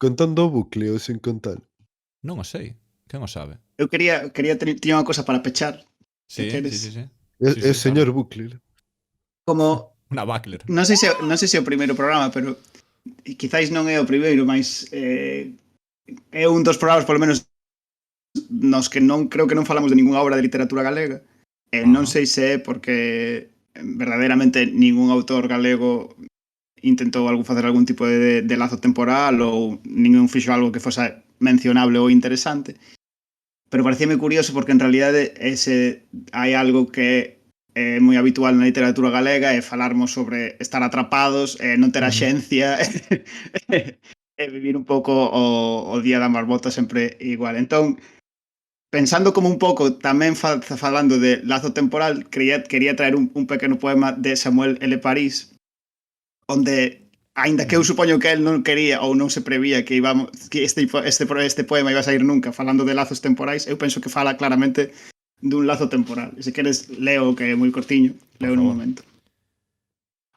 contando o bucle ou sen contar? Non o sei, quen o sabe? Eu tiña unha cosa para pechar. Sí, que queres. sí. É señor bucle. Como Una Buckler. non sei se é o primeiro programa, pero quizáis non é o primeiro, mas é un dos programas, polo menos, nos que non creo que non falamos de ninguna obra de literatura galega. Non sei se é porque verdadeiramente ningún autor galego intentou facer algún tipo de lazo temporal ou ningún fixo algo que fose mencionable ou interesante. Pero parecíame curioso porque en realidade hai algo que é moi habitual na literatura galega é falarmos sobre estar atrapados, non ter axencia e vivir un pouco o día da marmota sempre igual. Entón, pensando como un pouco tamén falando de lazo temporal, quería traer un pequeno poema de Samuel L. París onde, aínda que eu supoño que el non quería ou non se prevía que este poema iba a sair nunca falando de lazos temporais, eu penso que fala claramente dun lazo temporal. E se queres leo, que é moi cortiño, leo nun momento.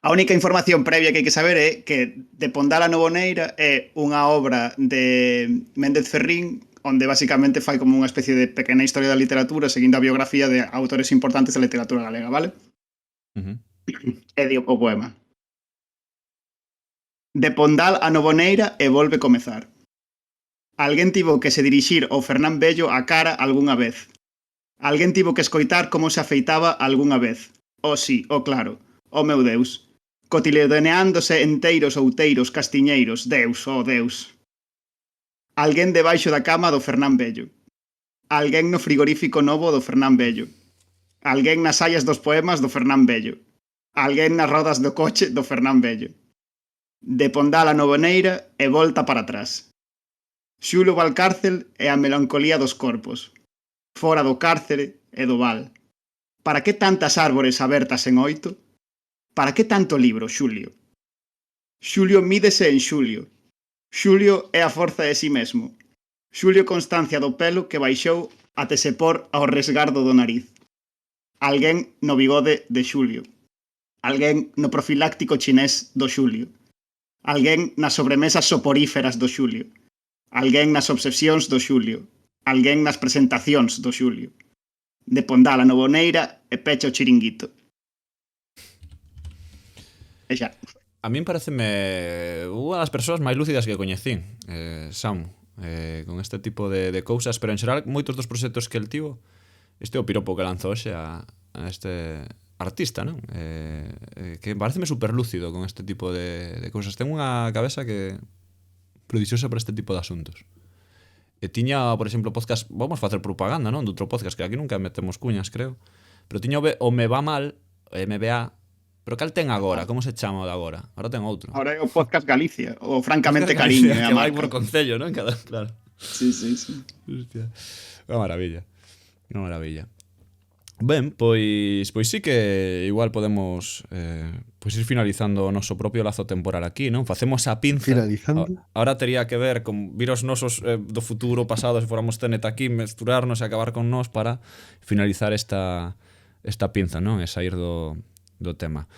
A única información previa que hai que saber é que De Pondal a Novoneira é unha obra de Méndez Ferrín onde basicamente fai como unha especie de pequena historia da literatura seguindo a biografía de autores importantes da literatura galega, vale? E di o poema. De Pondal a Novoneira e volve comezar. Alguén tivo que se dirixir ao Fernán Bello a cara algunha vez. Alguén tivo que escoitar como se afeitaba algunha vez. Oh sí, oh claro, oh meu Deus. Cotiledoneándose enteiros outeiros castiñeiros, Deus, oh Deus. Alguén debaixo da cama do Fernán Bello. Alguén no frigorífico novo do Fernán Bello. Alguén nas saias dos poemas do Fernán Bello. Alguén nas rodas do coche do Fernán Bello. De Pondal a Novoneira e volta para atrás. Xulo Valcárcel e a melancolía dos corpos. Fora do cárcere e do val. Para que tantas árbores abertas en oito? Para que tanto libro, Xulio? Xulio mídese en Xulio. Xulio é a forza de si mesmo. Xulio constancia do pelo que baixou até se por ao resgardo do nariz. Alguén no bigode de Xulio. Alguén no profiláctico chinés do Xulio. Alguén nas sobremesas soporíferas do Xulio. Alguén nas obsesións do Xulio. Alguén nas presentacións do Xulio. De Pondal a Novoneira e pecha o chiringuito. E xa. A min pareceme unha das persoas máis lúcidas que coñecín, Samu, con este tipo de cousas, pero en xeral moitos dos proxectos que el tivo, este é o piropo que lanzou hoxe a este artista, non? Que pareceme superlúcido con este tipo de cousas. Ten unha cabeza que prodixiosa para este tipo de asuntos. E tiña, por exemplo, podcast, vamos facer propaganda, non? De outro podcast, que aquí nunca metemos cuñas, creo. Pero tiña o Me Va Mal, MBA, pero cal ten agora? Como se chama o de agora? Agora ten outro. Ahora é o Podcast Galicia, o Francamente Cariño. Que vai por concello, non? Claro. Sí. Hostia. Unha maravilla. Ben, pois sí que igual podemos pois ir finalizando o noso propio lazo temporal aquí, non? Facemos a pinza. Finalizando. Ahora tería que ver con vir os nosos do futuro pasado, se fóramos TNT aquí, mesturarnos e acabar con nós para finalizar esta pinza, non? E sair do tema.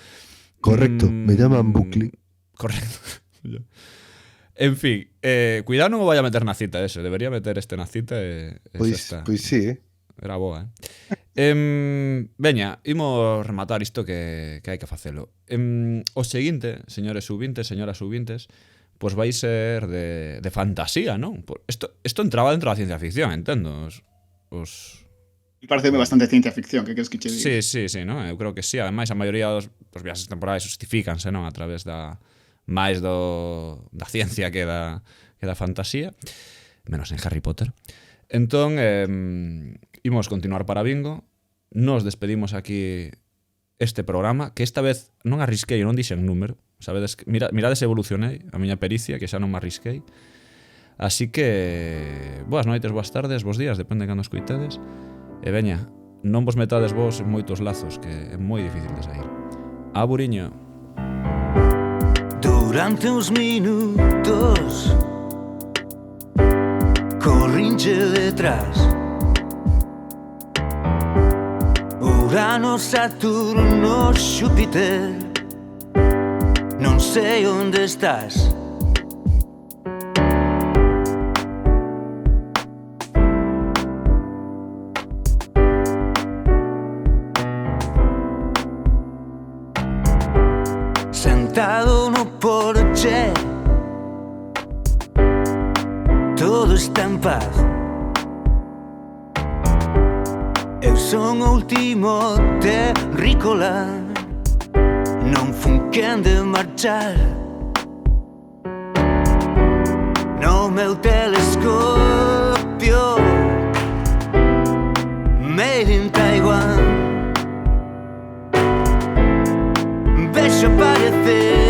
Correcto, me llaman bucle. Correcto. En fin, cuidado non o vai a meter na cita ese, debería meter este na cita e Pois sí, Era boa, veña, imos rematar isto que hai que facelo. O seguinte, señores subintes, señoras subintes, pois vai ser de fantasía, non? Isto entraba dentro da ciencia ficción, entendo. Pareceme bastante ciencia ficción, que queres que che diga? Sí, non? Eu creo que sí. Ademais, a maioría dos viaxes temporais justifícanse, non? A través da ciencia que da fantasía, menos en Harry Potter. Entón, imos continuar para bingo. Nos despedimos aquí este programa, que esta vez non arrisquei, non dixen número, sabedes, mirades evolucionei a miña pericia, que xa non me arrisquei. Así que boas noites, boas tardes, bos días, depende de cando escoitedes. E veña, non vos metades vos en moitos lazos, que é moi difícil de sair. Aburiño. Durante uns minutos corrinche detrás Urano, Saturno, Xúpiter, non sei onde estás. Sentado no porche, todo está en paz. Eu son o último terrícola, non fun quen de marchar. No meu telescopio, made in Taiwan, vexo aparecer